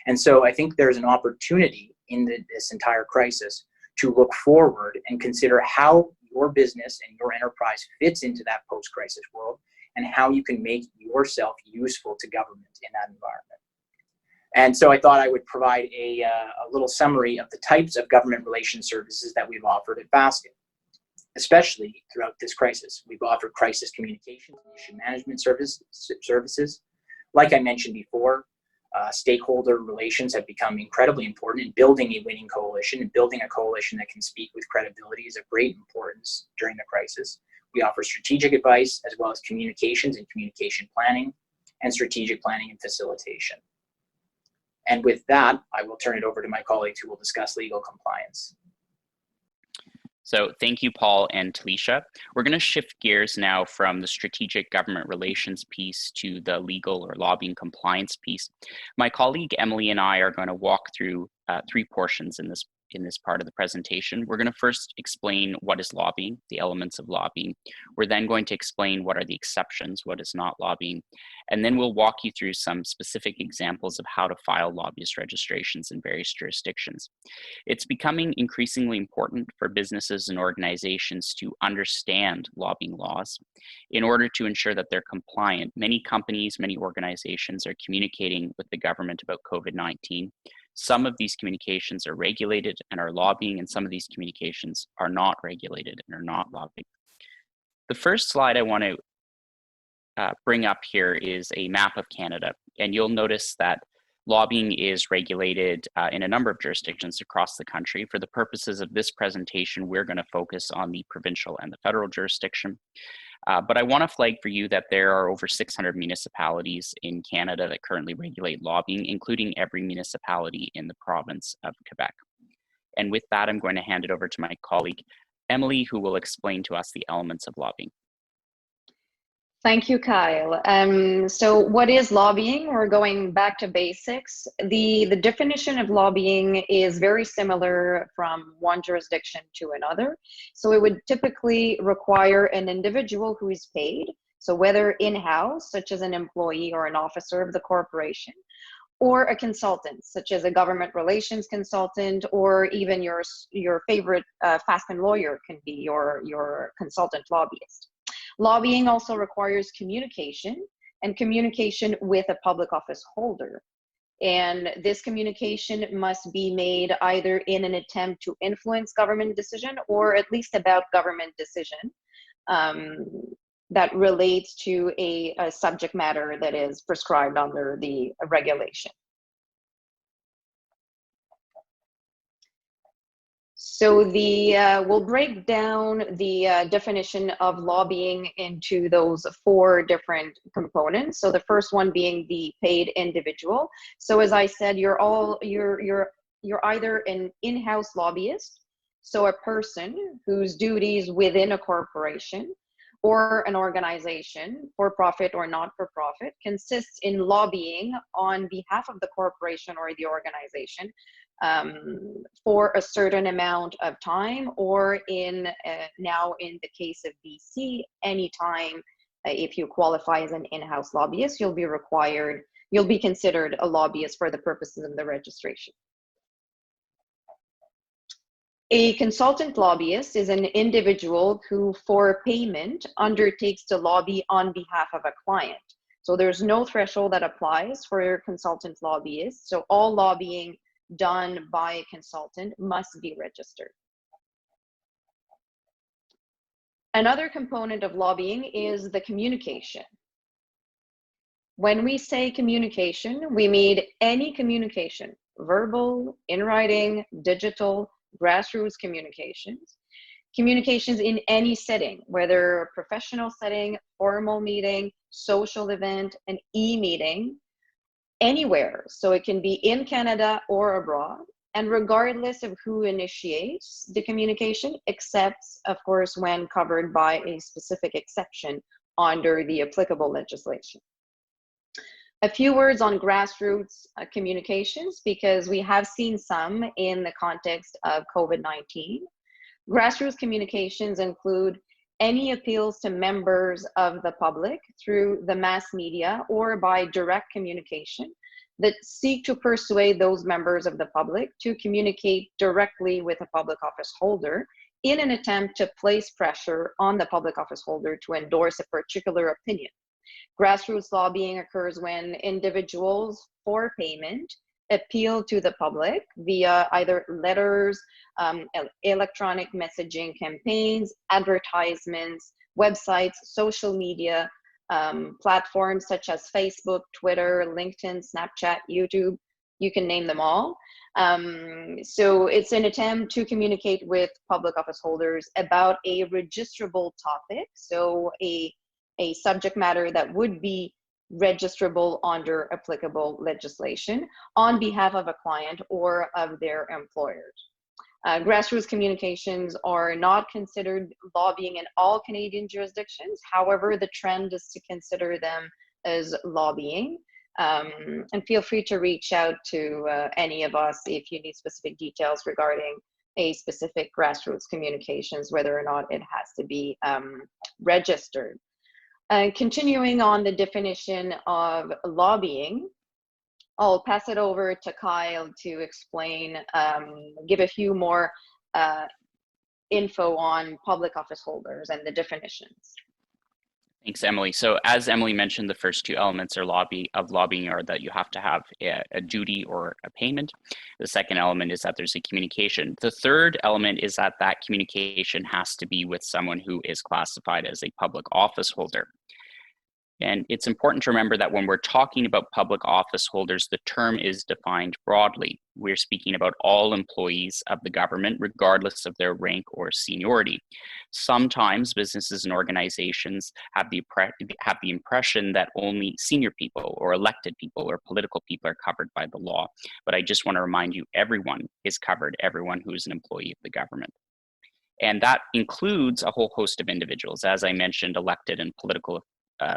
B: And so I think there's an opportunity in this entire crisis to look forward and consider how your business and your enterprise fits into that post-crisis world and how you can make yourself useful to government in that environment. And so I thought I would provide a little summary of the types of government relations services that we've offered at Fasken, especially throughout this crisis. We've offered crisis communications and issue management services. Like I mentioned before, stakeholder relations have become incredibly important in building a winning coalition, and building a coalition that can speak with credibility is of great importance during the crisis. We offer strategic advice as well as communications and communication planning and strategic planning and facilitation. And with that, I will turn it over to my colleagues who will discuss legal compliance.
D: So thank you, Paul and Taleesha. We're going to shift gears now from the strategic government relations piece to the legal or lobbying compliance piece. My colleague Emilie and I are going to walk through three portions in this part of the presentation. We're going to first explain what is lobbying, the elements of lobbying. We're then going to explain what are the exceptions, what is not lobbying, and then we'll walk you through some specific examples of how to file lobbyist registrations in various jurisdictions. It's becoming increasingly important for businesses and organizations to understand lobbying laws in order to ensure that they're compliant. Many companies, many organizations are communicating with the government about COVID-19. Some of these communications are regulated and are lobbying, and some of these communications are not regulated and are not lobbying. The first slide I want to bring up here is a map of Canada, and you'll notice that lobbying is regulated in a number of jurisdictions across the country. For the purposes of this presentation, we're going to focus on the provincial and the federal jurisdiction. But I want to flag for you that there are over 600 municipalities in Canada that currently regulate lobbying, including every municipality in the province of Quebec. And with that, I'm going to hand it over to my colleague, Emilie, who will explain to us the elements of lobbying.
C: Thank you, Kyle. So what is lobbying? We're going back to basics. The definition of lobbying is very similar from one jurisdiction to another. So it would typically require an individual who is paid, so whether in-house, such as an employee or an officer of the corporation, or a consultant, such as a government relations consultant, or even your favorite Fasken lawyer can be your consultant lobbyist. Lobbying also requires communication, and communication with a public office holder. And this communication must be made either in an attempt to influence government decision or at least about government decision that relates to a subject matter that is prescribed under the regulation. So we'll break down the definition of lobbying into those four different components. So the first one being the paid individual. So as I said, you're either an in-house lobbyist, so a person whose duties within a corporation or an organization, for profit or not for profit, consists in lobbying on behalf of the corporation or the organization for a certain amount of time, or now in the case of BC, any time if you qualify as an in-house lobbyist, you'll be considered a lobbyist for the purposes of the registration. A consultant lobbyist is an individual who, for payment, undertakes to lobby on behalf of a client. So there's no threshold that applies for consultant lobbyists. So all lobbying done by a consultant must be registered. Another component of lobbying is the communication. When we say communication, we mean any communication, verbal, in writing, digital, grassroots communications. Communications in any setting, whether professional setting, formal meeting, social event, an e-meeting, anywhere. So it can be in Canada or abroad, and regardless of who initiates the communication, except, of course, when covered by a specific exception under the applicable legislation. A few words on grassroots communications, because we have seen some in the context of COVID-19. Grassroots communications include any appeals to members of the public through the mass media or by direct communication that seek to persuade those members of the public to communicate directly with a public office holder in an attempt to place pressure on the public office holder to endorse a particular opinion. Grassroots lobbying occurs when individuals, for payment, appeal to the public via either letters, electronic messaging campaigns, advertisements, websites, social media platforms such as Facebook, Twitter, LinkedIn, Snapchat, YouTube, you can name them all. So it's an attempt to communicate with public office holders about a registrable topic, so a subject matter that would be registrable under applicable legislation on behalf of a client or of their employers. Grassroots communications are not considered lobbying in all Canadian jurisdictions. However, the trend is to consider them as lobbying. And feel free to reach out to any of us if you need specific details regarding a specific grassroots communications, whether or not it has to be registered. Continuing on the definition of lobbying, I'll pass it over to Kyle to explain, give a few more info on public office holders and the definitions.
D: Thanks, Emilie. So as Emilie mentioned, the first two elements of lobbying are that you have to have a duty or a payment. The second element is that there's a communication. The third element is that that communication has to be with someone who is classified as a public office holder. And it's important to remember that when we're talking about public office holders, the term is defined broadly. We're speaking about all employees of the government, regardless of their rank or seniority. Sometimes businesses and organizations have the impression that only senior people or elected people or political people are covered by the law. But I just want to remind you, everyone is covered, everyone who is an employee of the government. And that includes a whole host of individuals. As I mentioned, elected and political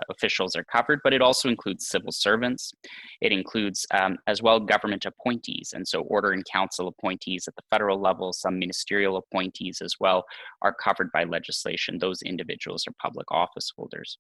D: officials are covered, but it also includes civil servants. It includes as well government appointees, and so order and council appointees at the federal level, some ministerial appointees as well are covered by legislation. Those individuals are public office holders.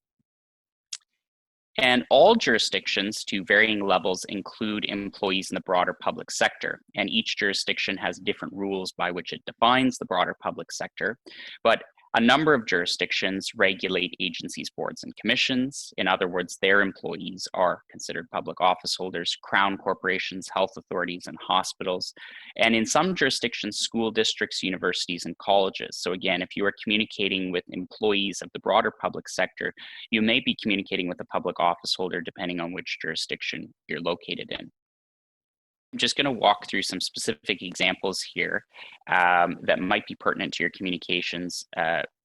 D: And all jurisdictions to varying levels include employees in the broader public sector, and each jurisdiction has different rules by which it defines the broader public sector, but a number of jurisdictions regulate agencies, boards, and commissions. In other words, their employees are considered public office holders, crown corporations, health authorities, and hospitals. And in some jurisdictions, school districts, universities, and colleges. So again, if you are communicating with employees of the broader public sector, you may be communicating with a public office holder depending on which jurisdiction you're located in. I'm just going to walk through some specific examples here that might be pertinent to your communications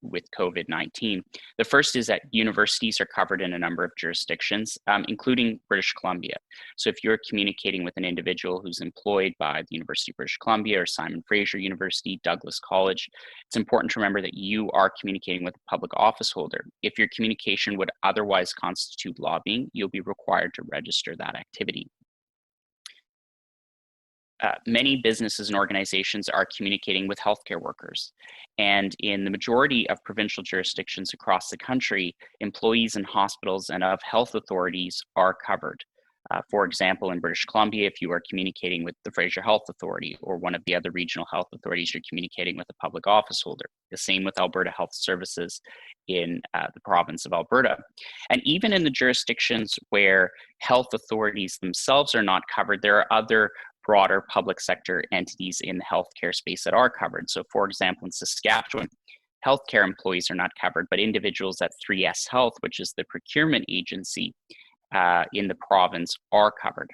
D: with COVID-19. The first is that universities are covered in a number of jurisdictions, including British Columbia. So if you're communicating with an individual who's employed by the University of British Columbia or Simon Fraser University, Douglas College, it's important to remember that you are communicating with a public office holder. If your communication would otherwise constitute lobbying, you'll be required to register that activity. many businesses and organizations are communicating with healthcare workers. And in the majority of provincial jurisdictions across the country, employees in hospitals and of health authorities are covered. For example, in British Columbia, if you are communicating with the Fraser Health Authority or one of the other regional health authorities, you're communicating with a public office holder. The same with Alberta Health Services in the province of Alberta. And even in the jurisdictions where health authorities themselves are not covered, there are other broader public sector entities in the healthcare space that are covered. So for example, in Saskatchewan, healthcare employees are not covered, but individuals at 3S Health, which is the procurement agency in the province, are covered.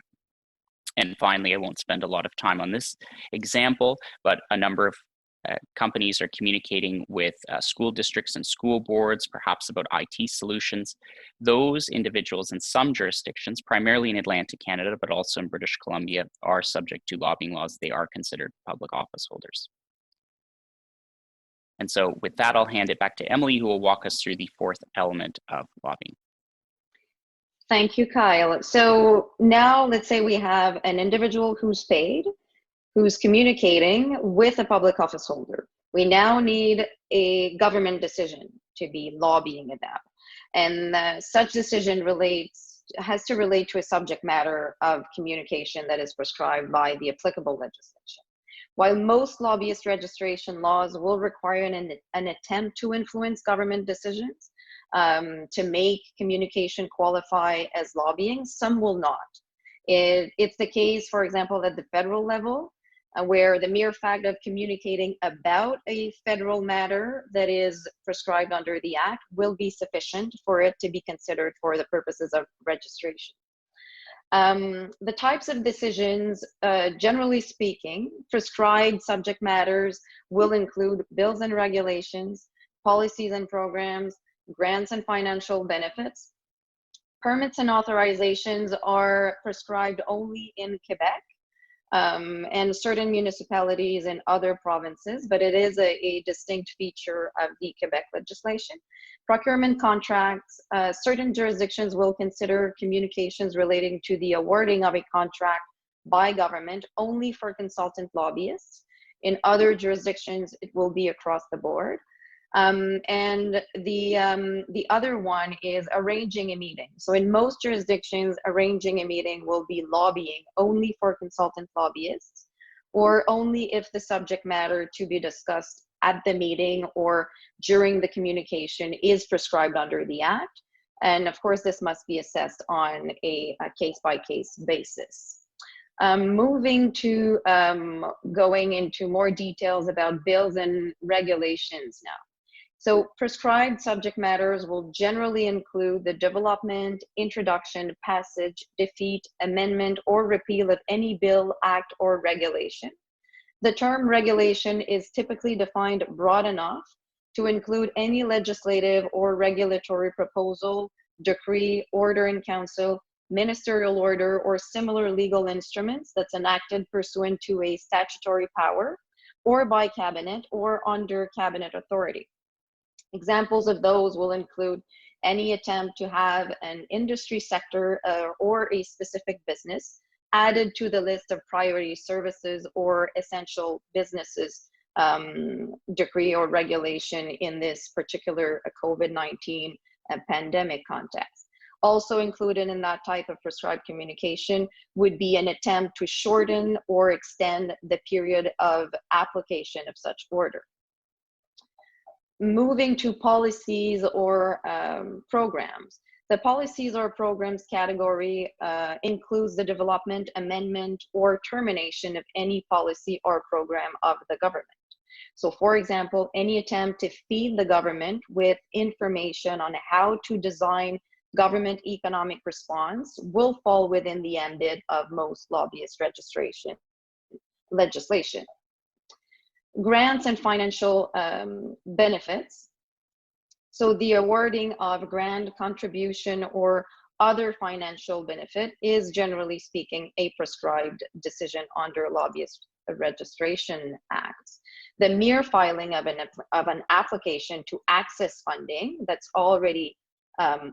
D: And finally, I won't spend a lot of time on this example, but a number of companies are communicating with school districts and school boards, perhaps about IT solutions. Those individuals in some jurisdictions, primarily in Atlantic Canada, but also in British Columbia, are subject to lobbying laws. They are considered public office holders. And so with that, I'll hand it back to Emilie, who will walk us through the fourth element of lobbying.
C: Thank you, Kyle. So now let's say we have an individual who's paid, who's communicating with a public office holder. We now need a government decision to be lobbying about. And such decision has to relate to a subject matter of communication that is prescribed by the applicable legislation. While most lobbyist registration laws will require an attempt to influence government decisions, to make communication qualify as lobbying, some will not. It's the case, for example, at the federal level, where the mere fact of communicating about a federal matter that is prescribed under the Act will be sufficient for it to be considered for the purposes of registration. The types of decisions, generally speaking, prescribed subject matters will include bills and regulations, policies and programs, grants and financial benefits. Permits and authorizations are prescribed only in Quebec and certain municipalities in other provinces, but it is a distinct feature of the Quebec legislation. Procurement contracts, certain jurisdictions will consider communications relating to the awarding of a contract by government only for consultant lobbyists. In other jurisdictions, it will be across the board. And the other one is arranging a meeting. So in most jurisdictions, arranging a meeting will be lobbying only for consultant lobbyists, or only if the subject matter to be discussed at the meeting or during the communication is prescribed under the Act. And of course, this must be assessed on a case-by-case basis. Moving to going into more details about bills and regulations now. So prescribed subject matters will generally include the development, introduction, passage, defeat, amendment, or repeal of any bill, act, or regulation. The term regulation is typically defined broad enough to include any legislative or regulatory proposal, decree, order in council, ministerial order, or similar legal instruments that's enacted pursuant to a statutory power or by cabinet or under cabinet authority. Examples of those will include any attempt to have an industry sector or a specific business added to the list of priority services or essential businesses decree or regulation in this particular COVID-19 pandemic context. Also included in that type of prescribed communication would be an attempt to shorten or extend the period of application of such order. Moving to policies or programs. The policies or programs category includes the development, amendment, or termination of any policy or program of the government. So for example, any attempt to feed the government with information on how to design government economic response will fall within the ambit of most lobbyist registration legislation. Grants and financial benefits. So the awarding of grant, contribution, or other financial benefit is generally speaking a prescribed decision under Lobbyist Registration Act. The mere filing of an application to access funding that's already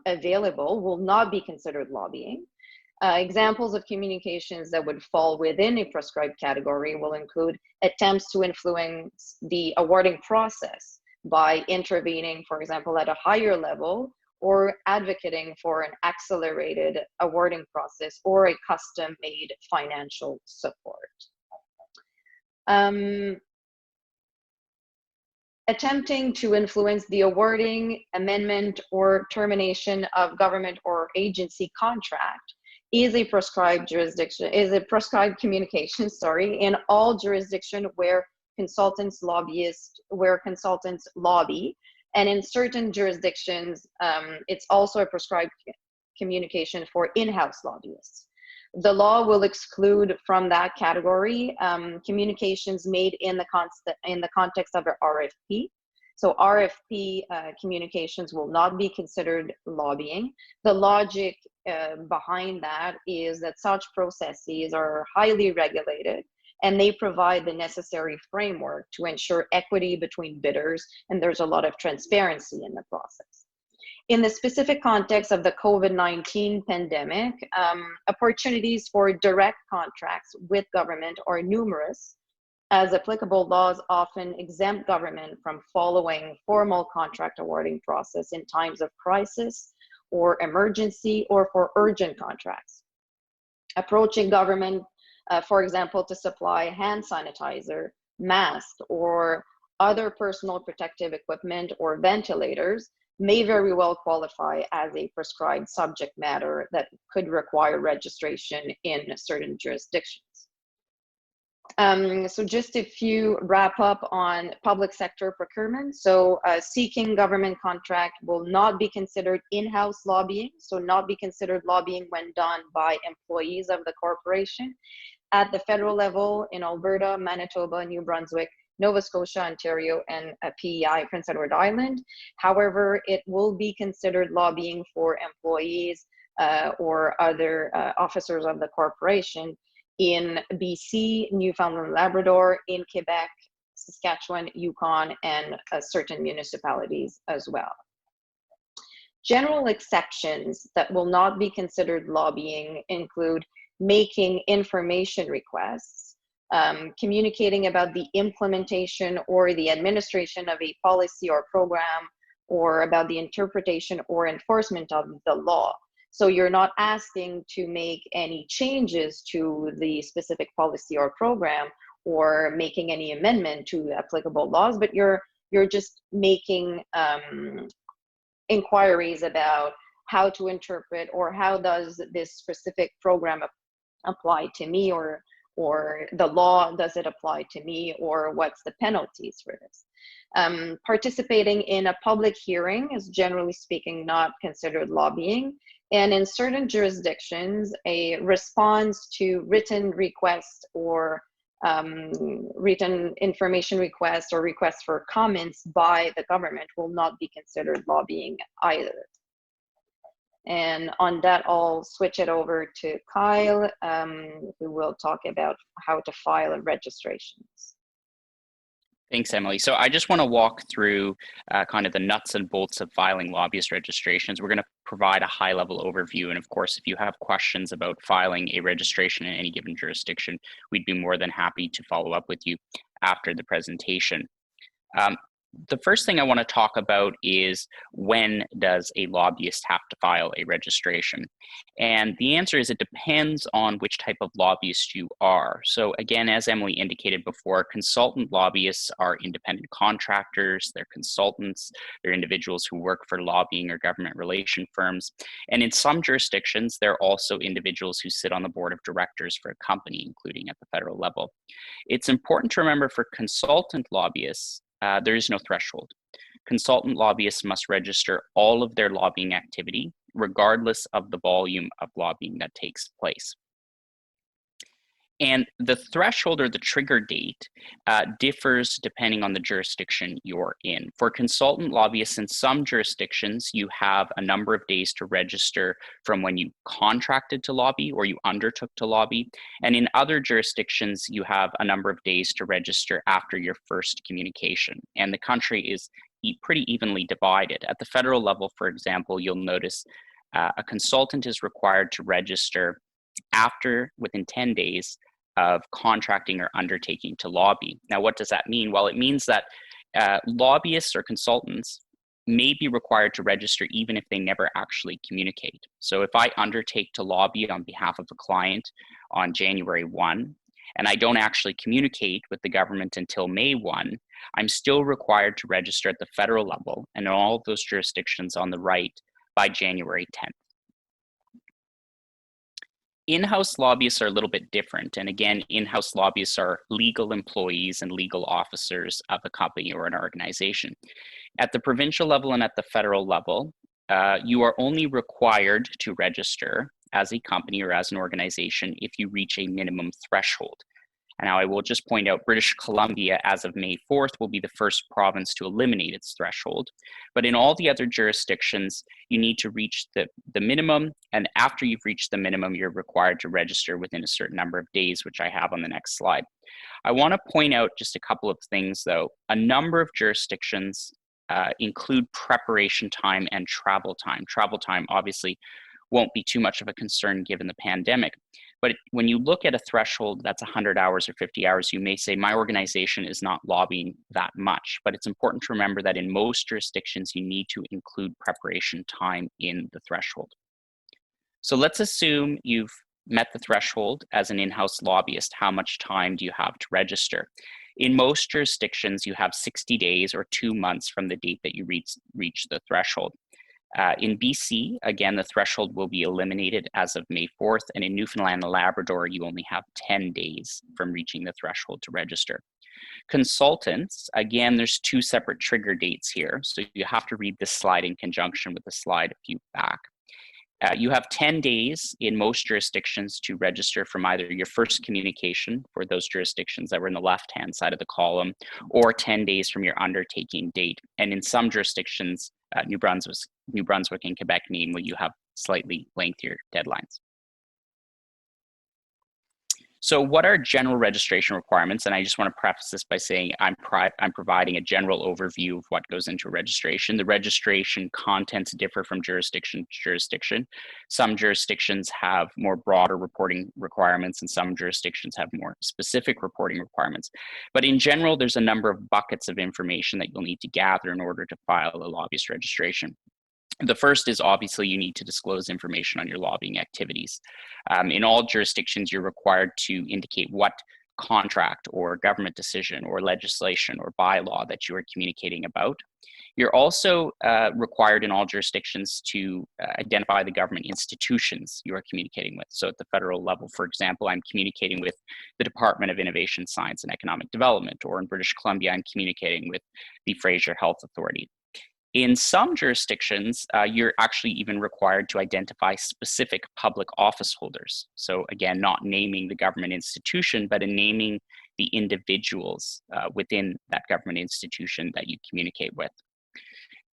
C: available will not be considered lobbying. Examples of communications that would fall within a prescribed category will include attempts to influence the awarding process by intervening, for example, at a higher level, or advocating for an accelerated awarding process or a custom-made financial support. Attempting to influence the awarding, amendment, or termination of government or agency contract is a prescribed communication, in all jurisdictions where consultants lobby, and in certain jurisdictions, it's also a prescribed communication for in-house lobbyists. The law will exclude from that category communications made in the context of an RFP. So RFP communications will not be considered lobbying. The logic behind that is that such processes are highly regulated, and they provide the necessary framework to ensure equity between bidders, and there's a lot of transparency in the process. In the specific context of the COVID-19 pandemic, opportunities for direct contracts with government are numerous, as applicable laws often exempt government from following formal contract awarding process in times of crisis or emergency, or for urgent contracts. Approaching government, for example, to supply hand sanitizer, masks, or other personal protective equipment or ventilators may very well qualify as a prescribed subject matter that could require registration in certain jurisdictions. So just a few wrap up on public sector procurement. So seeking government contract will not be considered in-house lobbying, so not be considered lobbying when done by employees of the corporation. At the federal level in Alberta, Manitoba, New Brunswick, Nova Scotia, Ontario, and PEI, Prince Edward Island. However, it will be considered lobbying for employees or other officers of the corporation in BC, Newfoundland, Labrador, in Quebec, Saskatchewan, Yukon, and certain municipalities as well. General exceptions that will not be considered lobbying include making information requests, communicating about the implementation or the administration of a policy or program, or about the interpretation or enforcement of the law. So you're not asking to make any changes to the specific policy or program, or making any amendment to applicable laws, but you're just making inquiries about how to interpret, or how does this specific program apply to me, or the law, does it apply to me, or what's the penalties for this? Participating in a public hearing is generally speaking not considered lobbying. And in certain jurisdictions, a response to written requests or written information requests or requests for comments by the government will not be considered lobbying either. And on that, I'll switch it over to Kyle, who will talk about how to file registrations.
D: Thanks, Emilie. So I just want to walk through kind of the nuts and bolts of filing lobbyist registrations. We're going to provide a high-level overview. And of course, if you have questions about filing a registration in any given jurisdiction, we'd be more than happy to follow up with you after the presentation. The first thing I want to talk about is, when does a lobbyist have to file a registration? And the answer is, it depends on which type of lobbyist you are. So again, as Emilie indicated before, consultant lobbyists are independent contractors, they're consultants, they're individuals who work for lobbying or government relation firms. And in some jurisdictions, they're also individuals who sit on the board of directors for a company, including at the federal level. It's important to remember, for consultant lobbyists, there is no threshold. Consultant lobbyists must register all of their lobbying activity, regardless of the volume of lobbying that takes place. And the threshold, or the trigger date, differs depending on the jurisdiction you're in. For consultant lobbyists, in some jurisdictions, you have a number of days to register from when you contracted to lobby or you undertook to lobby. And in other jurisdictions, you have a number of days to register after your first communication. And the country is pretty evenly divided. At the federal level, for example, you'll notice a consultant is required to register within 10 days of contracting or undertaking to lobby. Now, what does that mean? Well, it means that lobbyists or consultants may be required to register even if they never actually communicate. So if I undertake to lobby on behalf of a client on January 1, and I don't actually communicate with the government until May 1, I'm still required to register at the federal level and in all of those jurisdictions on the right by January 10th. In-house lobbyists are a little bit different. And again, in-house lobbyists are legal employees and legal officers of a company or an organization. At the provincial level and at the federal level, you are only required to register as a company or as an organization if you reach a minimum threshold. And now I will just point out British Columbia, as of May 4th, will be the first province to eliminate its threshold. But in all the other jurisdictions, you need to reach the minimum. And after you've reached the minimum, you're required to register within a certain number of days, which I have on the next slide. I want to point out just a couple of things, though. A number of jurisdictions include preparation time and travel time. Travel time, obviously, won't be too much of a concern given the pandemic. But when you look at a threshold that's 100 hours or 50 hours, you may say, my organization is not lobbying that much. But it's important to remember that in most jurisdictions, you need to include preparation time in the threshold. So let's assume you've met the threshold as an in-house lobbyist. How much time do you have to register? In most jurisdictions, you have 60 days or 2 months from the date that you reach the threshold. In BC, again, the threshold will be eliminated as of May 4th, and in Newfoundland and Labrador, you only have 10 days from reaching the threshold to register. Consultants, again, there's 2 separate trigger dates here, so you have to read this slide in conjunction with the slide a few back. You have 10 days in most jurisdictions to register from either your first communication for those jurisdictions that were in the left-hand side of the column, or 10 days from your undertaking date. And in some jurisdictions, New Brunswick and Quebec namely, you have slightly lengthier deadlines. So what are general registration requirements? And I just want to preface this by saying I'm providing a general overview of what goes into registration. The registration contents differ from jurisdiction to jurisdiction. Some jurisdictions have more broader reporting requirements and some jurisdictions have more specific reporting requirements. But in general, there's a number of buckets of information that you'll need to gather in order to file a lobbyist registration. The first is obviously you need to disclose information on your lobbying activities. In all jurisdictions, you're required to indicate what contract or government decision or legislation or bylaw that you are communicating about. You're also required in all jurisdictions to identify the government institutions you are communicating with. So at the federal level, for example, I'm communicating with the Department of Innovation, Science and Economic Development, or in British Columbia, I'm communicating with the Fraser Health Authority. In some jurisdictions, you're actually even required to identify specific public office holders. So again, not naming the government institution, but in naming the individuals within that government institution that you communicate with.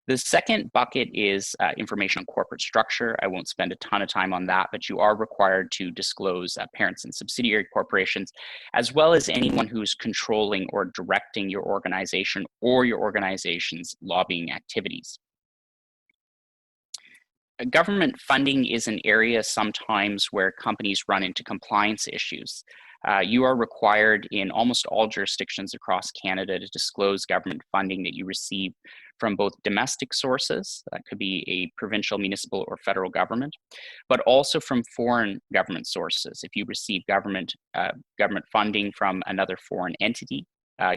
D: The second bucket is information on corporate structure. I won't spend a ton of time on that, but you are required to disclose parents and subsidiary corporations, as well as anyone who's controlling or directing your organization or your organization's lobbying activities. Government funding is an area sometimes where companies run into compliance issues. You are required in almost all jurisdictions across Canada to disclose government funding that you receive from both domestic sources, that could be a provincial, municipal, or federal government, but also from foreign government sources. If you receive government funding from another foreign entity,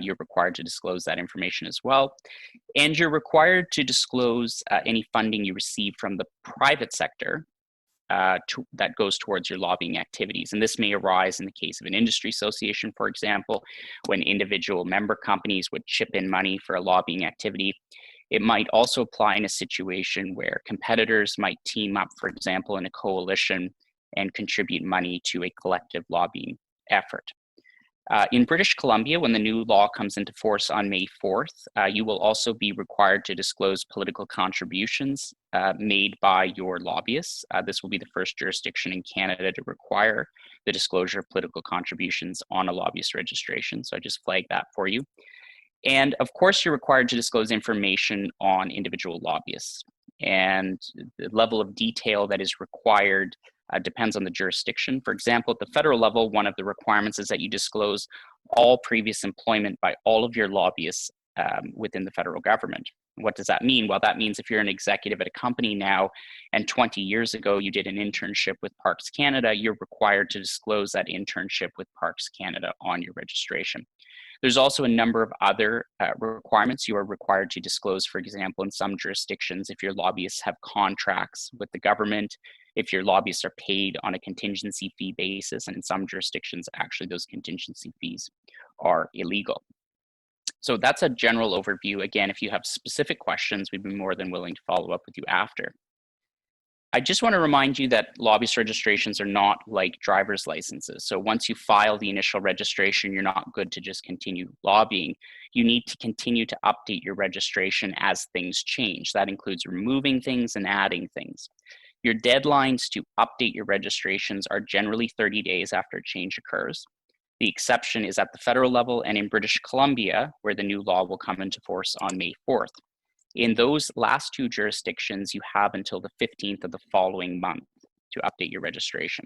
D: you're required to disclose that information as well. And you're required to disclose any funding you receive from the private sector that goes towards your lobbying activities. And this may arise in the case of an industry association, for example, when individual member companies would chip in money for a lobbying activity. It might also apply in a situation where competitors might team up, for example, in a coalition and contribute money to a collective lobbying effort. In British Columbia, when the new law comes into force on May 4th, you will also be required to disclose political contributions made by your lobbyists. This will be the first jurisdiction in Canada to require the disclosure of political contributions on a lobbyist registration. So I just flagged that for you. And of course, you're required to disclose information on individual lobbyists. And the level of detail that is required depends on the jurisdiction. For example, at the federal level, one of the requirements is that you disclose all previous employment by all of your lobbyists within the federal government. What does that mean? Well, that means if you're an executive at a company now and 20 years ago you did an internship with Parks Canada, you're required to disclose that internship with Parks Canada on your registration. There's also a number of other requirements you are required to disclose. For example, in some jurisdictions, if your lobbyists have contracts with the government, if your lobbyists are paid on a contingency fee basis, and in some jurisdictions, actually those contingency fees are illegal. So that's a general overview. Again, if you have specific questions, we'd be more than willing to follow up with you after. I just want to remind you that lobbyist registrations are not like driver's licenses. So once you file the initial registration, you're not good to just continue lobbying. You need to continue to update your registration as things change. That includes removing things and adding things. Your deadlines to update your registrations are generally 30 days after a change occurs. The exception is at the federal level and in British Columbia, where the new law will come into force on May 4th. In those last two jurisdictions, you have until the 15th of the following month to update your registration.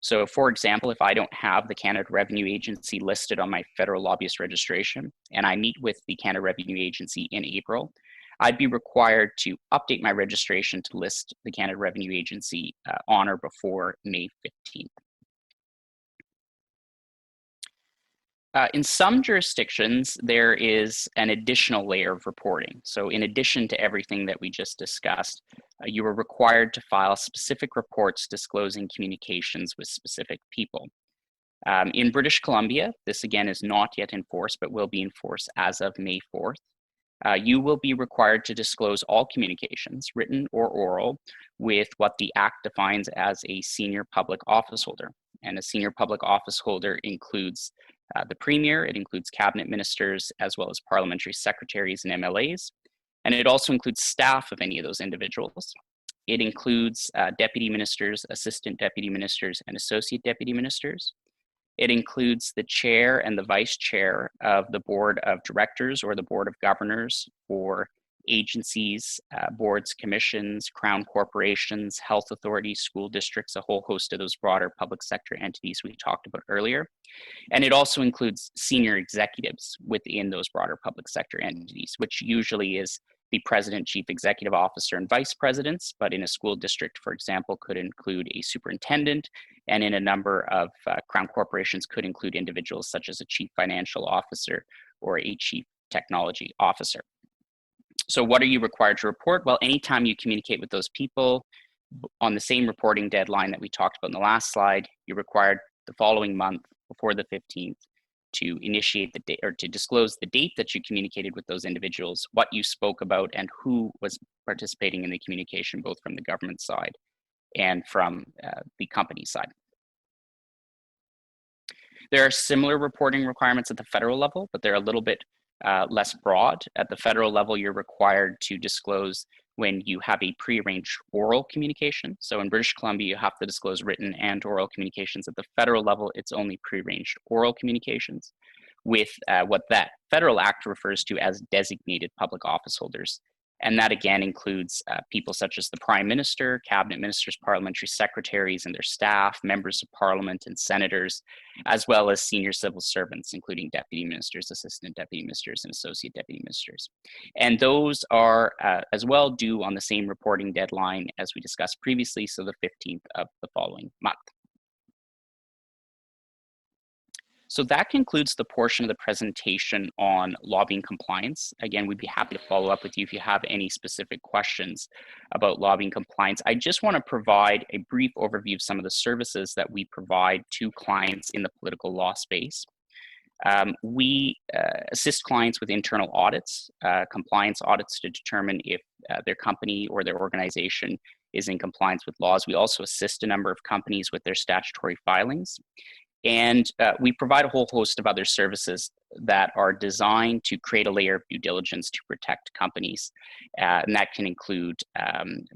D: So for example, if I don't have the Canada Revenue Agency listed on my federal lobbyist registration, and I meet with the Canada Revenue Agency in April, I'd be required to update my registration to list the Canada Revenue Agency on or before May 15th. In some jurisdictions, there is an additional layer of reporting. So in addition to everything that we just discussed, you are required to file specific reports disclosing communications with specific people. In British Columbia, this again is not yet enforced, but will be enforced as of May 4th. You will be required to disclose all communications, written or oral, with what the Act defines as a senior public office holder. And a senior public office holder includes the Premier, it includes cabinet ministers, as well as parliamentary secretaries and MLAs. And it also includes staff of any of those individuals. It includes deputy ministers, assistant deputy ministers, and associate deputy ministers. It includes the chair and the vice chair of the board of directors or the board of governors for agencies, boards, commissions, crown corporations, health authorities, school districts, a whole host of those broader public sector entities we talked about earlier. And it also includes senior executives within those broader public sector entities, which usually is the president, chief executive officer, and vice presidents, but in a school district, for example, could include a superintendent, and in a number of crown corporations could include individuals such as a chief financial officer or a chief technology officer. So what are you required to report? Well, anytime you communicate with those people on the same reporting deadline that we talked about in the last slide, you're required the following month before the 15th to initiate the date or to disclose the date that you communicated with those individuals, what you spoke about, and who was participating in the communication, both from the government side and from the company side. There are similar reporting requirements at the federal level, but they're a little bit less broad. At the federal level, you're required to disclose when you have a prearranged oral communication. So in British Columbia, you have to disclose written and oral communications. At the federal level, it's only prearranged oral communications with what that federal act refers to as designated public office holders. And that again includes people such as the Prime Minister, cabinet ministers, parliamentary secretaries and their staff, members of parliament and senators, as well as senior civil servants, including deputy ministers, assistant deputy ministers, and associate deputy ministers. And those are as well due on the same reporting deadline as we discussed previously, so the 15th of the following month. So that concludes the portion of the presentation on lobbying compliance. Again, we'd be happy to follow up with you if you have any specific questions about lobbying compliance. I just want to provide a brief overview of some of the services that we provide to clients in the political law space. We assist clients with internal audits, compliance audits to determine if their company or their organization is in compliance with laws. We also assist a number of companies with their statutory filings. And we provide a whole host of other services that are designed to create a layer of due diligence to protect companies. And that can include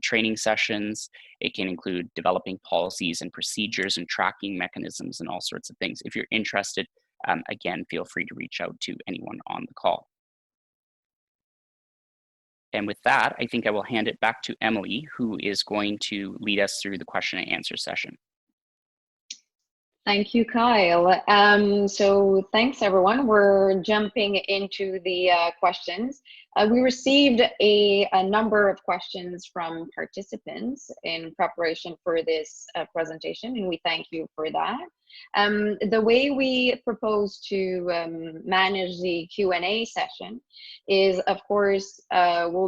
D: training sessions. It can include developing policies and procedures and tracking mechanisms and all sorts of things. If you're interested, again, feel free to reach out to anyone on the call. And with that, I think I will hand it back to Emilie, who is going to lead us through the question and answer session.
C: Thank you, Kyle. So thanks, everyone. We're jumping into the questions. We received a number of questions from participants in preparation for this presentation, and we thank you for that. The way we propose to manage the Q&A session is, of course,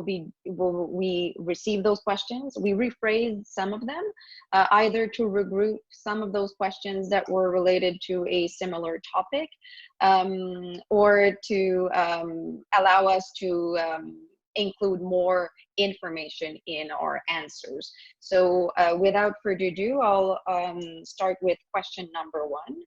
C: we receive those questions, we rephrase some of them, either to regroup some of those questions that were related to a similar topic, or to allow us to include more information in our answers. So without further ado, I'll start with question number one.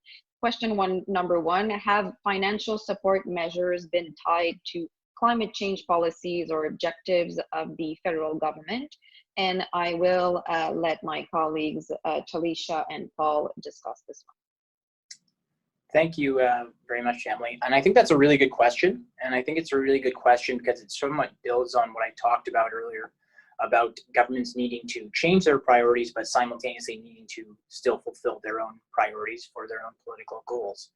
C: Number one, have financial support measures been tied to climate change policies or objectives of the federal government? And I will let my colleagues Taleesha and Paul discuss this one.
B: Thank you very much, Emilie. And I think that's a really good question. And I think it's a really good question because it somewhat builds on what I talked about earlier about governments needing to change their priorities, but simultaneously needing to still fulfill their own priorities for their own political goals.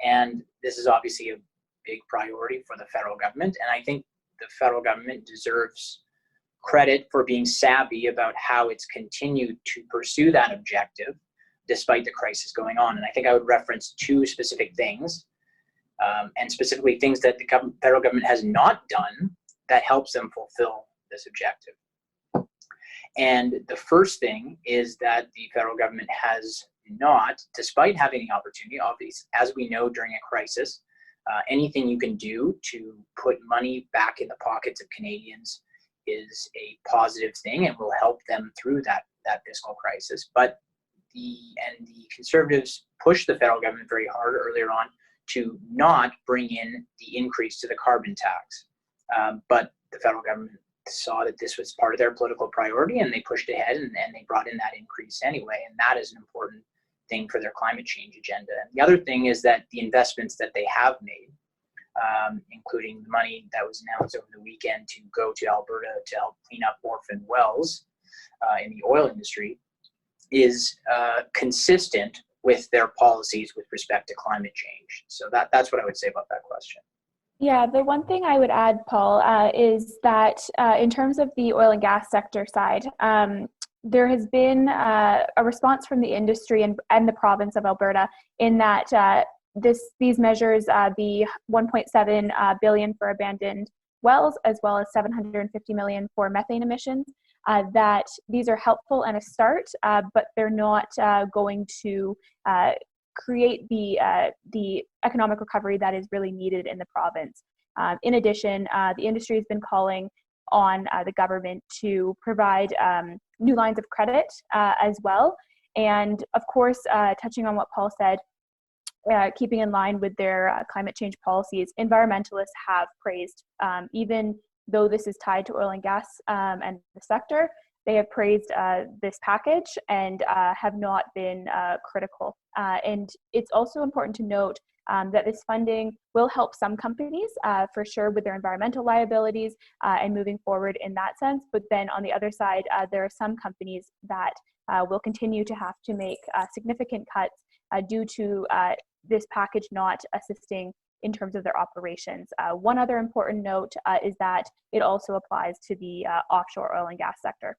B: And this is obviously a big priority for the federal government. And I think the federal government deserves credit for being savvy about how it's continued to pursue that objective despite the crisis going on. And I think I would reference two specific things, and specifically things that the federal government has not done that helps them fulfill this objective. And the first thing is that the federal government has not, despite having the opportunity, obviously, as we know during a crisis, anything you can do to put money back in the pockets of Canadians is a positive thing and will help them through that fiscal crisis. But the Conservatives pushed the federal government very hard earlier on to not bring in the increase to the carbon tax. But the federal government saw that this was part of their political priority and they pushed ahead and they brought in that increase anyway. And that is an important thing for their climate change agenda. And the other thing is that the investments that they have made, including the money that was announced over the weekend to go to Alberta to help clean up orphan wells in the oil industry, is consistent with their policies with respect to climate change. So that's what I would say about that question.
A: Yeah, the one thing I would add, Paul, is that in terms of the oil and gas sector side, there has been a response from the industry and the province of Alberta in that these measures, the $1.7 billion for abandoned wells, as well as $750 million for methane emissions, that these are helpful and a start, but they're not going to create the economic recovery that is really needed in the province. In addition, the industry has been calling on the government to provide new lines of credit as well. And of course, touching on what Paul said, keeping in line with their climate change policies, environmentalists have praised, even though this is tied to oil and gas and the sector, they have praised this package and have not been critical. And it's also important to note that this funding will help some companies for sure with their environmental liabilities and moving forward in that sense. But then on the other side, there are some companies that will continue to have to make significant cuts due to this package not assisting in terms of their operations. One other important note is that it also applies to the offshore oil and gas sector.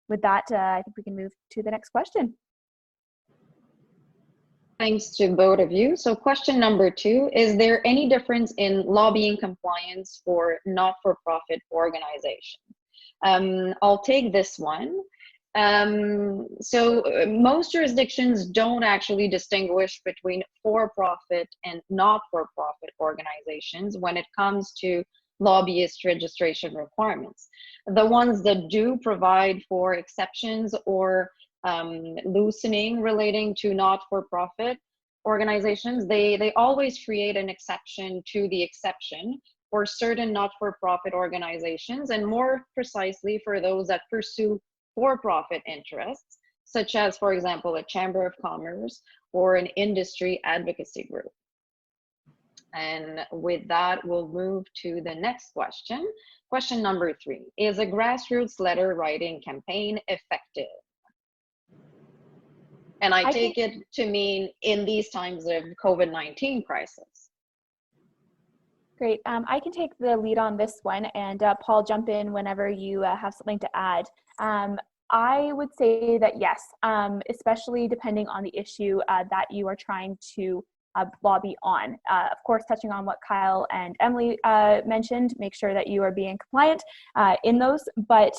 A: With that, I think we can move to the next question.
C: Thanks to both of you. So question number two, is there any difference in lobbying compliance for not-for-profit organizations? I'll take this one. So most jurisdictions don't actually distinguish between for-profit and not-for-profit organizations when it comes to lobbyist registration requirements. The ones that do provide for exceptions or loosening relating to not-for-profit organizations, they always create an exception to the exception for certain not-for-profit organizations, and more precisely for those that pursue for-profit interests, such as, for example, a chamber of commerce or an industry advocacy group. And with that, we'll move to the next question. Question number 3, is a grassroots letter writing campaign effective? And I take it to mean in these times of COVID-19 crisis.
A: Great. I can take the lead on this one, and Paul, jump in whenever you have something to add. I would say that yes, especially depending on the issue that you are trying to lobby on. Of course, touching on what Kyle and Emilie mentioned, make sure that you are being compliant in those, but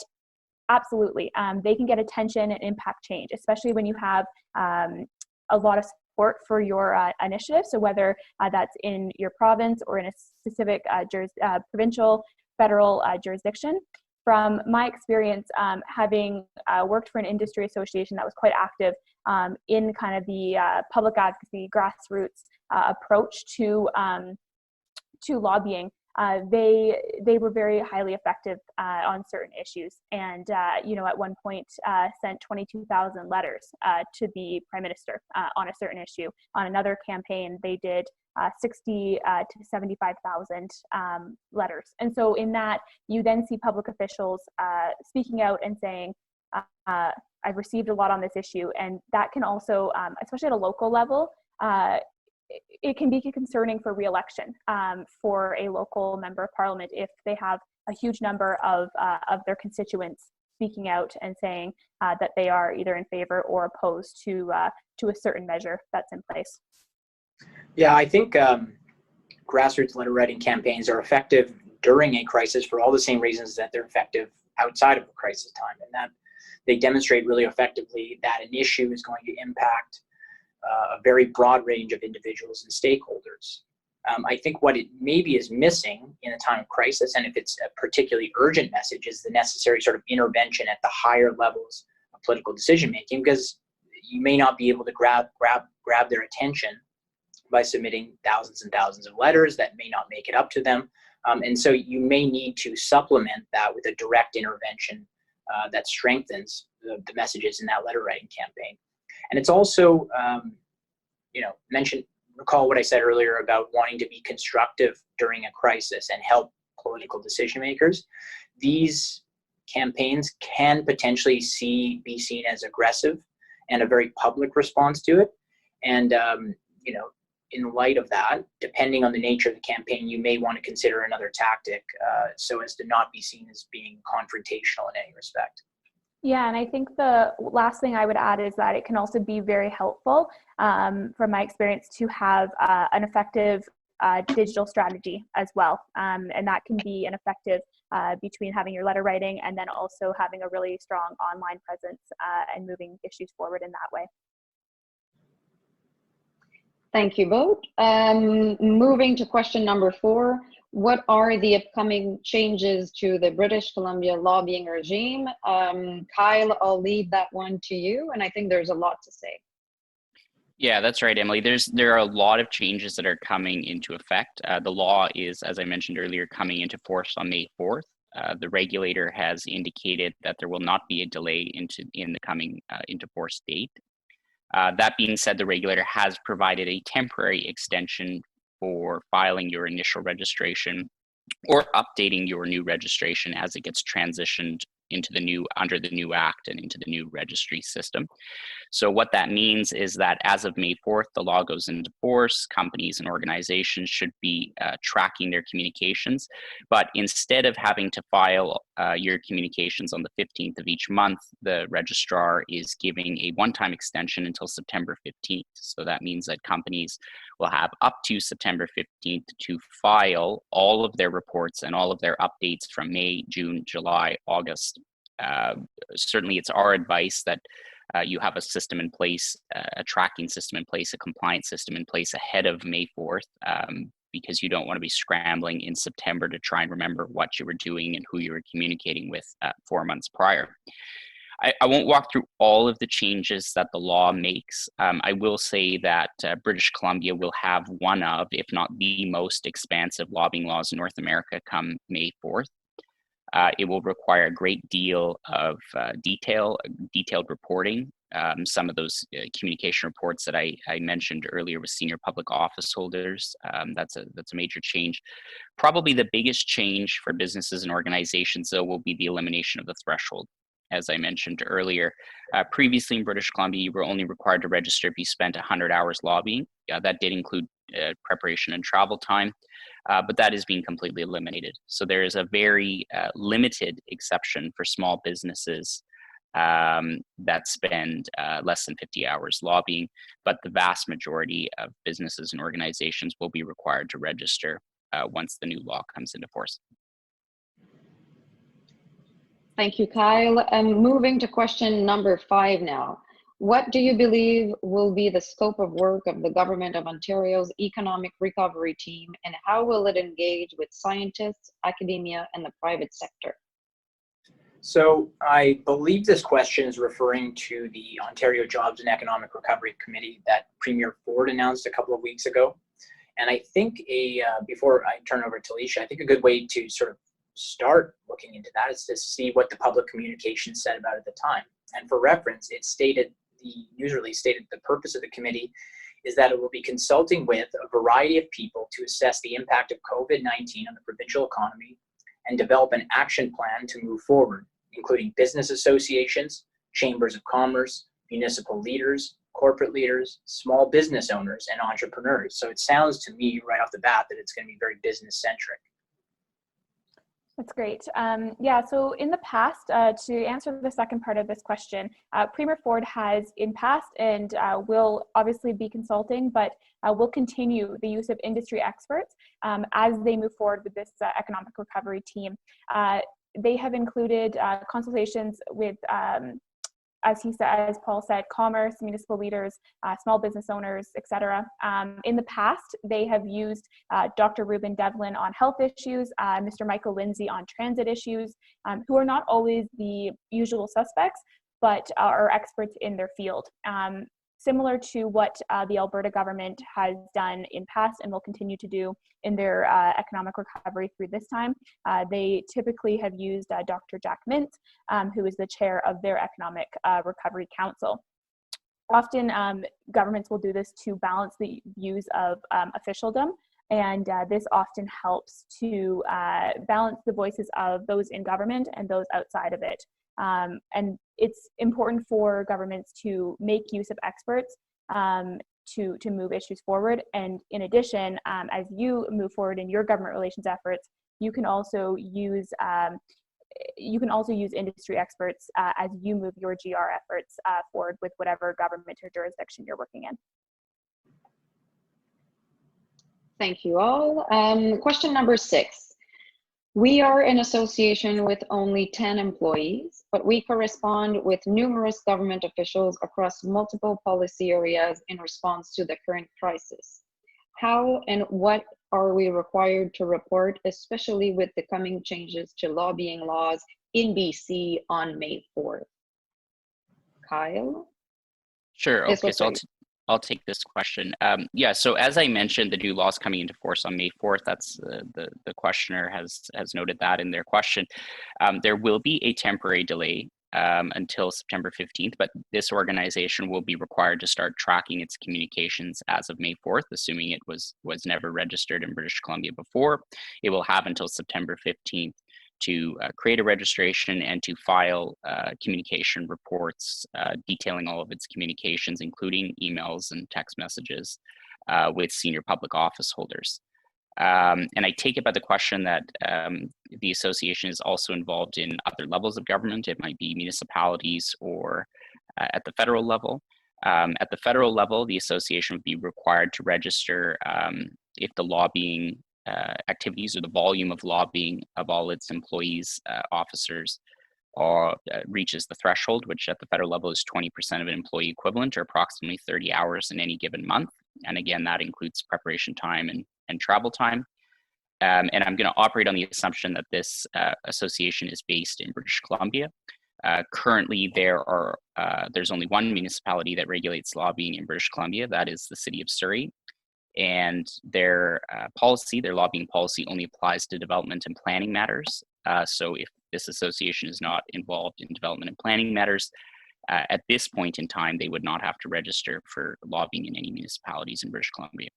A: absolutely, they can get attention and impact change, especially when you have a lot of support for your initiative. So whether that's in your province or in a specific provincial, federal jurisdiction. From my experience, having worked for an industry association that was quite active in kind of the public advocacy grassroots approach to lobbying, they were very highly effective on certain issues, and at one point sent 22,000 letters to the Prime Minister on a certain issue. On another campaign, they did 60 to 75,000 letters. And so in that, you then see public officials speaking out and saying, I've received a lot on this issue. And that can also, especially at a local level, it can be concerning for re-election for a local member of parliament if they have a huge number of their constituents speaking out and saying that they are either in favor or opposed to a certain measure that's in place.
B: Yeah, I think grassroots letter writing campaigns are effective during a crisis for all the same reasons that they're effective outside of a crisis time, and that they demonstrate really effectively that an issue is going to impact a very broad range of individuals and stakeholders. I think what it maybe is missing in a time of crisis, and if it's a particularly urgent message, is the necessary sort of intervention at the higher levels of political decision making, because you may not be able to grab their attention by submitting thousands and thousands of letters that may not make it up to them. And so you may need to supplement that with a direct intervention that strengthens the messages in that letter writing campaign. And it's also, recall what I said earlier about wanting to be constructive during a crisis and help political decision makers. These campaigns can potentially be seen as aggressive and a very public response to it. And, in light of that, depending on the nature of the campaign, you may want to consider another tactic so as to not be seen as being confrontational in any respect.
A: Yeah, and I think the last thing I would add is that it can also be very helpful, from my experience, to have an effective digital strategy as well. And that can be an effective between having your letter writing and then also having a really strong online presence and moving issues forward in that way.
C: Thank you both. Moving to question number 4, what are the upcoming changes to the British Columbia lobbying regime? Kyle, I'll leave that one to you, and I think there's a lot to say.
D: Yeah, that's right, Emilie. There are a lot of changes that are coming into effect. The law is, as I mentioned earlier, coming into force on May 4th. The regulator has indicated that there will not be a delay in the coming into force date. That being said, the regulator has provided a temporary extension for filing your initial registration or updating your new registration as it gets transitioned under the new act and into the new registry system. So what that means is that as of May 4th, the law goes into force. Companies and organizations should be tracking their communications. But instead of having to file your communications on the 15th of each month, the registrar is giving a one-time extension until September 15th. So that means that companies will have up to September 15th to file all of their reports and all of their updates from May, June, July, August. Certainly, it's our advice that you have a system in place, a tracking system in place, a compliance system in place ahead of May 4th, because you don't want to be scrambling in September to try and remember what you were doing and who you were communicating with 4 months prior. I won't walk through all of the changes that the law makes. I will say that British Columbia will have one of, if not the most expansive lobbying laws in North America come May 4th. It will require a great deal of detailed reporting some of those communication reports that I mentioned earlier with senior public office holders. That's a major change. Probably the biggest change for businesses and organizations, though, will be the elimination of the threshold. As I mentioned earlier, previously in British Columbia, you were only required to register if you spent 100 hours lobbying. That did include preparation and travel time, but that is being completely eliminated. So there is a very limited exception for small businesses that spend less than 50 hours lobbying, but the vast majority of businesses and organizations will be required to register once the new law comes into force.
C: Thank you, Kyle. Moving to question number 5 now. What do you believe will be the scope of work of the Government of Ontario's Economic Recovery Team, and how will it engage with scientists, academia, and the private sector?
B: So I believe this question is referring to the Ontario Jobs and Economic Recovery Committee that Premier Ford announced a couple of weeks ago. And I think before I turn over to Taleesha, I think a good way to sort of start looking into that is to see what the public communication said about it at the time. And for reference, the news release stated the purpose of the committee is that it will be consulting with a variety of people to assess the impact of COVID-19 on the provincial economy and develop an action plan to move forward, including business associations, chambers of commerce, municipal leaders, corporate leaders, small business owners, and entrepreneurs. So it sounds to me right off the bat that it's going to be very business centric.
A: That's great. Yeah, so in the past, to answer the second part of this question, Premier Ford has in past and will obviously be consulting, but will continue the use of industry experts as they move forward with this economic recovery team. They have included consultations with, as Paul said, commerce, municipal leaders, small business owners, etc. In the past, they have used Dr. Ruben Devlin on health issues, Mr. Michael Lindsay on transit issues, who are not always the usual suspects, but are experts in their field. Similar to what the Alberta government has done in past and will continue to do in their economic recovery through this time. They typically have used Dr. Jack Mintz, who is the chair of their Economic Recovery Council. Often governments will do this to balance the views of officialdom, and this often helps to balance the voices of those in government and those outside of it. And it's important for governments to make use of experts to move issues forward. And in addition, as you move forward in your government relations efforts, you can also use industry experts as you move your GR efforts forward with whatever government or jurisdiction you're working in.
C: Thank you all. Question number 6. We are an association with only 10 employees, but we correspond with numerous government officials across multiple policy areas in response to the current crisis. How and what are we required to report, especially with the coming changes to lobbying laws in BC on May 4th? Kyle?
D: Sure. Okay, so I'll take this question. Yeah, so as I mentioned, the new law is coming into force on May 4th. That's the questioner has noted that in their question. There will be a temporary delay until September 15th, but this organization will be required to start tracking its communications as of May 4th, assuming it was never registered in British Columbia before. It will have until September 15th to create a registration and to file communication reports detailing all of its communications, including emails and text messages with senior public office holders. And I take it by the question that the association is also involved in other levels of government. It might be municipalities or at the federal level. At the federal level, the association would be required to register if the lobbying activities or the volume of lobbying of all its employees, officers, reaches the threshold, which at the federal level is 20% of an employee equivalent, or approximately 30 hours in any given month. And again, that includes preparation time and travel time. And I'm going to operate on the assumption that this association is based in British Columbia. Currently, there's only one municipality that regulates lobbying in British Columbia. That is the city of Surrey. And their lobbying policy only applies to development and planning matters. So if this association is not involved in development and planning matters, At this point in time, they would not have to register for lobbying in any municipalities in British Columbia.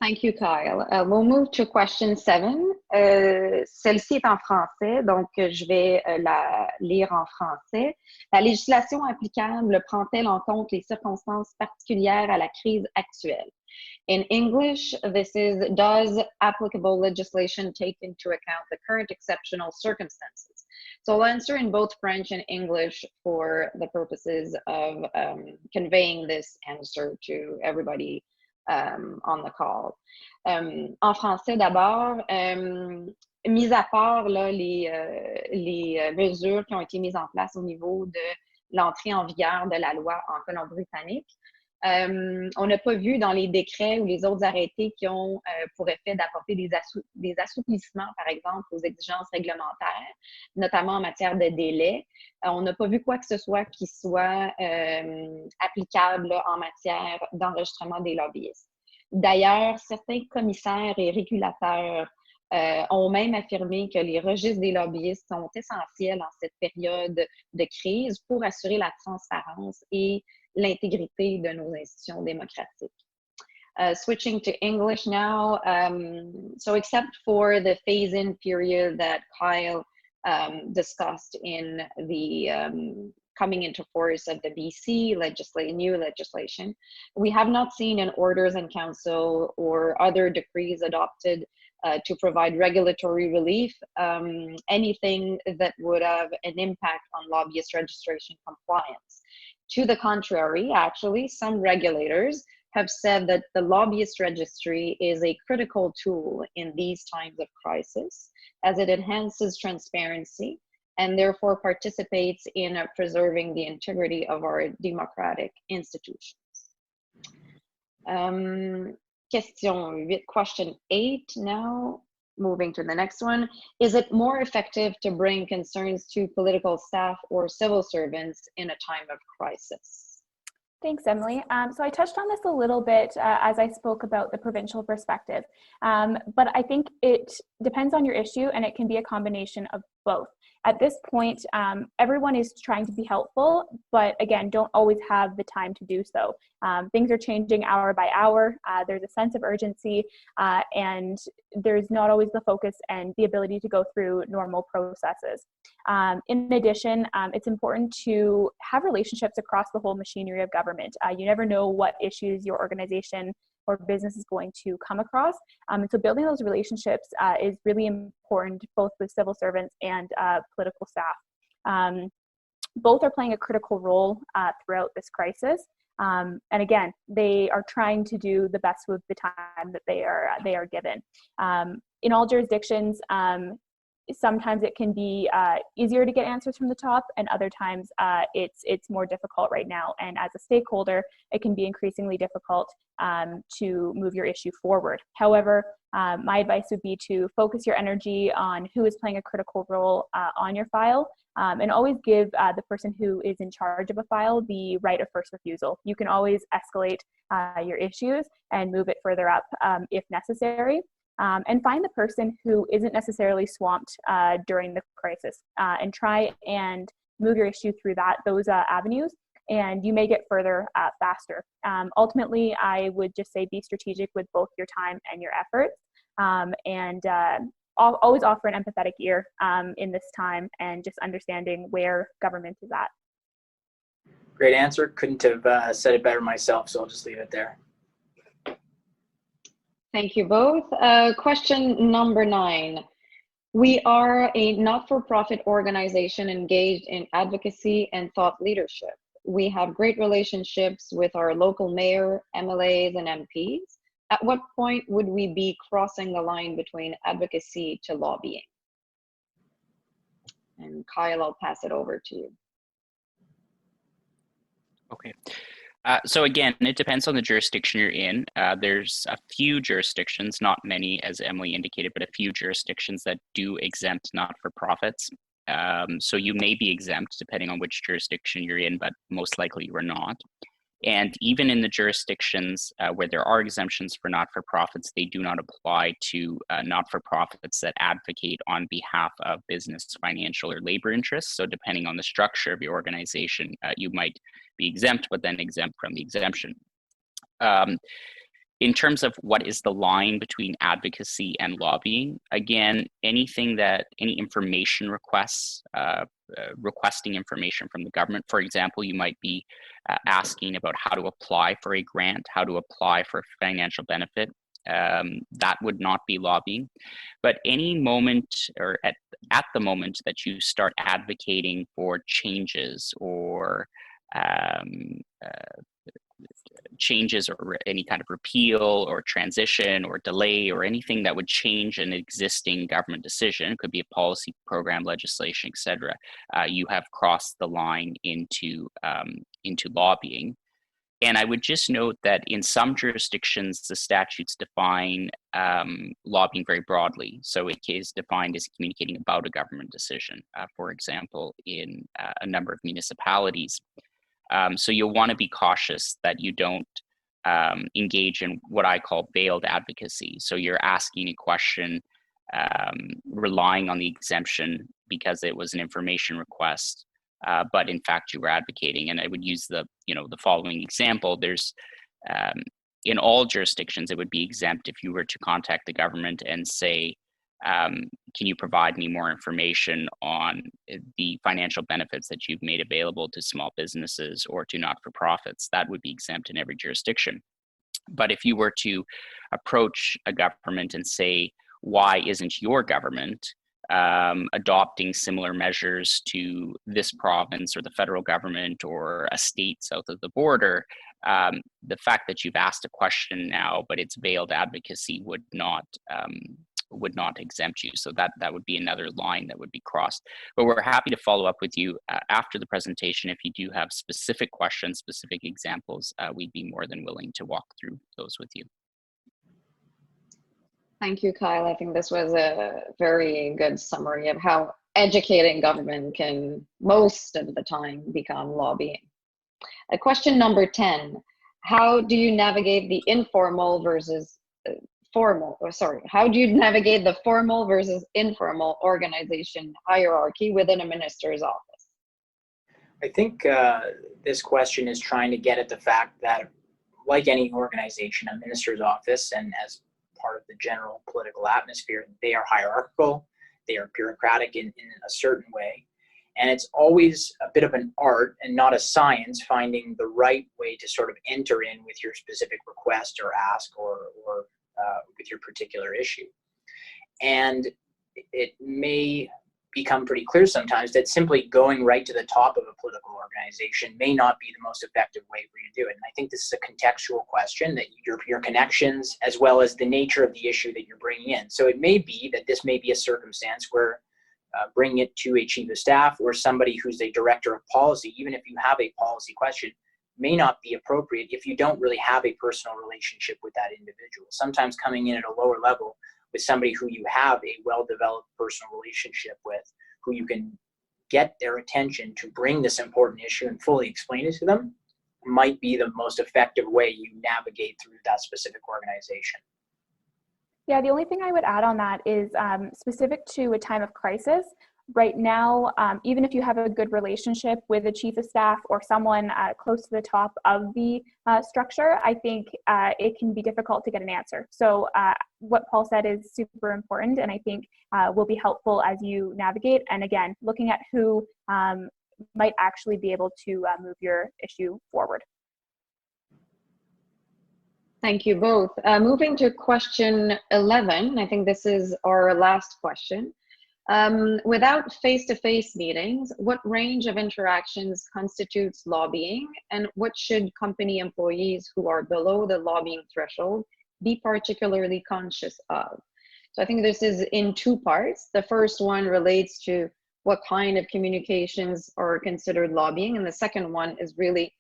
C: Thank you, Kyle. We'll move to question 7. Celle-ci est en français, donc je vais la lire en français. La législation applicable prend-elle en compte les circonstances particulières à la crise actuelle? In English, this is, does applicable legislation take into account the current exceptional circumstances? So I'll answer in both French and English for the purposes of conveying this answer to everybody on the call. En français d'abord, mis à part là, les mesures qui ont été mises en place au niveau de l'entrée en vigueur de la loi en Colombie-Britannique, on n'a pas vu dans les décrets ou les autres arrêtés qui ont pour effet d'apporter des assouplissements, par exemple, aux exigences réglementaires, notamment en matière de délai. On n'a pas vu quoi que ce soit qui soit applicable là, en matière d'enregistrement des lobbyistes. D'ailleurs, certains commissaires et régulateurs ont même affirmé que les registres des lobbyistes sont essentiels en cette période de crise pour assurer la transparence et l'intégrité de nos institutions démocratiques. Switching to English now, so except for the phase-in period that Kyle discussed in the coming into force of the BC new legislation, we have not seen in orders in council or other decrees adopted to provide regulatory relief, anything that would have an impact on lobbyist registration compliance. To the contrary, actually, some regulators have said that the lobbyist registry is a critical tool in these times of crisis, as it enhances transparency and therefore participates in preserving the integrity of our democratic institutions. Question 8 now, moving to the next one. Is it more effective to bring concerns to political staff or civil servants in a time of crisis?
A: Thanks, Emily. So I touched on this a little bit as I spoke about the provincial perspective, but I think it depends on your issue and it can be a combination of both. At this point, everyone is trying to be helpful, but again, don't always have the time to do so. Things are changing hour by hour. There's a sense of urgency, and there's not always the focus and the ability to go through normal processes. In addition, it's important to have relationships across the whole machinery of government. You never know what issues your organization or business is going to come across. And so building those relationships is really important, both with civil servants and political staff. Both are playing a critical role throughout this crisis. And again, they are trying to do the best with the time that they are given. In all jurisdictions, sometimes it can be easier to get answers from the top, and other times it's more difficult right now. And as a stakeholder, it can be increasingly difficult to move your issue forward. However, my advice would be to focus your energy on who is playing a critical role on your file, and always give the person who is in charge of a file the right of first refusal. You can always escalate your issues and move it further up if necessary. And find the person who isn't necessarily swamped during the crisis, and try and move your issue through those avenues, and you may get further faster. Ultimately, I would just say be strategic with both your time and your efforts, and always offer an empathetic ear in this time, and just understanding where government is at.
B: Great answer. Couldn't have said it better myself, so I'll just leave it there.
C: Thank you both. Question number 9. We are a not-for-profit organization engaged in advocacy and thought leadership. We have great relationships with our local mayor, MLAs, and MPs. At what point would we be crossing the line between advocacy to lobbying? And Kyle, I'll pass it over to you.
D: Okay. So again, it depends on the jurisdiction you're in. There's a few jurisdictions, not many, as Emily indicated, but a few jurisdictions that do exempt not-for-profits. So you may be exempt depending on which jurisdiction you're in, but most likely you are not. And even in the jurisdictions where there are exemptions for not-for-profits, they do not apply to not-for-profits that advocate on behalf of business, financial, or labor interests. So depending on the structure of your organization, you might be exempt, but then exempt from the exemption. In terms of what is the line between advocacy and lobbying, again, any information requests, requesting information from the government, for example, you might be asking about how to apply for a grant, how to apply for a financial benefit. That would not be lobbying. But any moment or at the moment that you start advocating for changes or changes or any kind of repeal or transition or delay or anything that would change an existing government decision, it could be a policy, program, legislation, etc. You have crossed the line into lobbying. And I would just note that in some jurisdictions, the statutes define lobbying very broadly. So it is defined as communicating about a government decision, for example, in a number of municipalities. So you'll want to be cautious that you don't engage in what I call veiled advocacy. So you're asking a question, relying on the exemption because it was an information request, but in fact you were advocating. And I would use the following example. There's in all jurisdictions, it would be exempt if you were to contact the government and say, can you provide me more information on the financial benefits that you've made available to small businesses or to not-for-profits? That would be exempt in every jurisdiction. But if you were to approach a government and say, why isn't your government adopting similar measures to this province or the federal government or a state south of the border, the fact that you've asked a question now, but it's veiled advocacy would not exempt you. So that would be another line that would be crossed. But we're happy to follow up with you after the presentation. If you do have specific questions, specific examples, we'd be more than willing to walk through those with you.
C: Thank you, Kyle. I think this was a very good summary of how educating government can most of the time become lobbying. Question number 10, how do you navigate the informal versus how do you navigate the formal versus informal organization hierarchy within a minister's office?
B: I think this question is trying to get at the fact that, like any organization, a minister's office, and as part of the general political atmosphere, they are hierarchical, they are bureaucratic in a certain way. And it's always a bit of an art and not a science finding the right way to sort of enter in with your specific request or ask or with your particular issue. And it may become pretty clear sometimes that simply going right to the top of a political organization may not be the most effective way for you to do it. And I think this is a contextual question that your connections, as well as the nature of the issue that you're bringing in. So it may be that this may be a circumstance where bringing it to a chief of staff or somebody who's a director of policy, even if you have a policy question, may not be appropriate if you don't really have a personal relationship with that individual. Sometimes coming in at a lower level with somebody who you have a well-developed personal relationship with, who you can get their attention to bring this important issue and fully explain it to them, might be the most effective way you navigate through that specific organization.
A: Yeah, the only thing I would add on that is specific to a time of crisis. Right now, even if you have a good relationship with a chief of staff or someone close to the top of the structure, I think it can be difficult to get an answer. So what Paul said is super important, and I think will be helpful as you navigate. And again, looking at who might actually be able to move your issue forward.
C: Thank you both. Moving to question 11, I think this is our last question. Without face-to-face meetings, what range of interactions constitutes lobbying, and what should company employees who are below the lobbying threshold be particularly conscious of? So I think this is in two parts. The first one relates to what kind of communications are considered lobbying, and the second one is really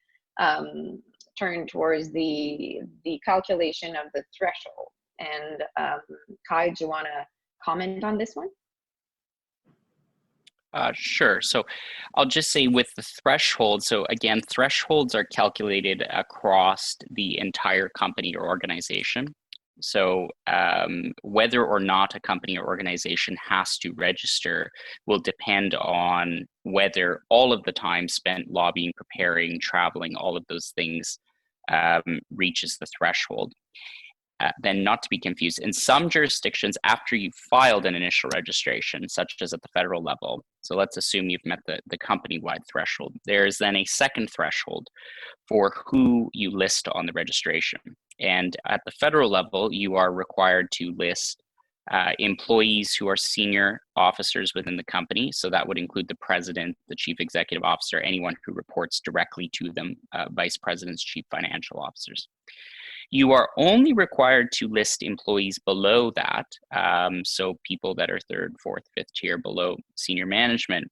C: turned towards the calculation of the threshold. And Kai, do you want to comment on this one?
D: Sure. So I'll just say with the threshold, so again, thresholds are calculated across the entire company or organization. So whether or not a company or organization has to register will depend on whether all of the time spent lobbying, preparing, traveling, all of those things reaches the threshold. Then not to be confused, in some jurisdictions, after you've filed an initial registration, such as at the federal level, so let's assume you've met the company-wide threshold, there's then a second threshold for who you list on the registration. And at the federal level, you are required to list employees who are senior officers within the company. So that would include the president, the chief executive officer, anyone who reports directly to them, vice presidents, chief financial officers. You are only required to list employees below that, so people that are third, fourth, fifth tier below senior management,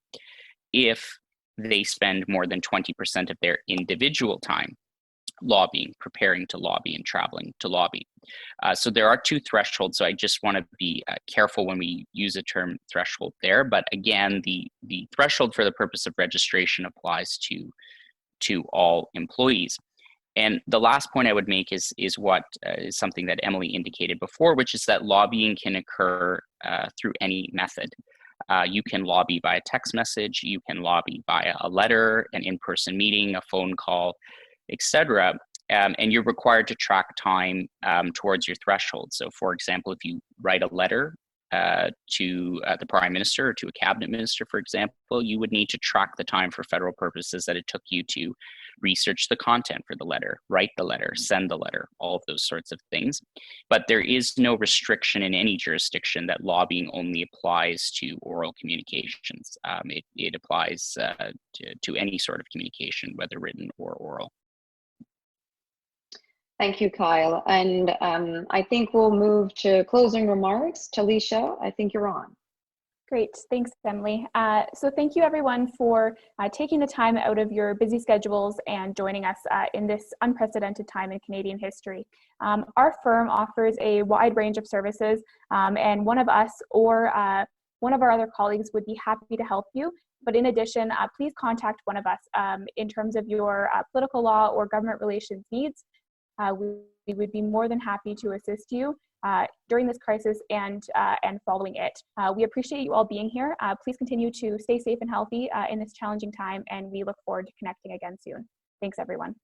D: if they spend more than 20% of their individual time lobbying, preparing to lobby, and traveling to lobby. So there are two thresholds, so I just want to be careful when we use the term threshold there. But again, the threshold for the purpose of registration applies to all employees. And the last point I would make is what is something that Emilie indicated before, which is that lobbying can occur through any method. You can lobby by a text message, you can lobby by a letter, an in-person meeting, a phone call, etc. And you're required to track time towards your threshold. So for example, if you write a letter to the Prime Minister or to a cabinet minister, for example, you would need to track the time for federal purposes that it took you to research the content for the letter, write the letter, send the letter, all of those sorts of things. But there is no restriction in any jurisdiction that lobbying only applies to oral communications. It applies to any sort of communication, whether written or oral.
C: Thank you, Kyle. And I think we'll move to closing remarks. Taleesha, I think you're on.
A: Great, thanks, Emilie. So thank you everyone for taking the time out of your busy schedules and joining us in this unprecedented time in Canadian history. Our firm offers a wide range of services, and one of us or one of our other colleagues would be happy to help you. But in addition, please contact one of us in terms of your political law or government relations needs. We would be more than happy to assist you during this crisis and following it. We appreciate you all being here. Please continue to stay safe and healthy in this challenging time, and we look forward to connecting again soon. Thanks, everyone.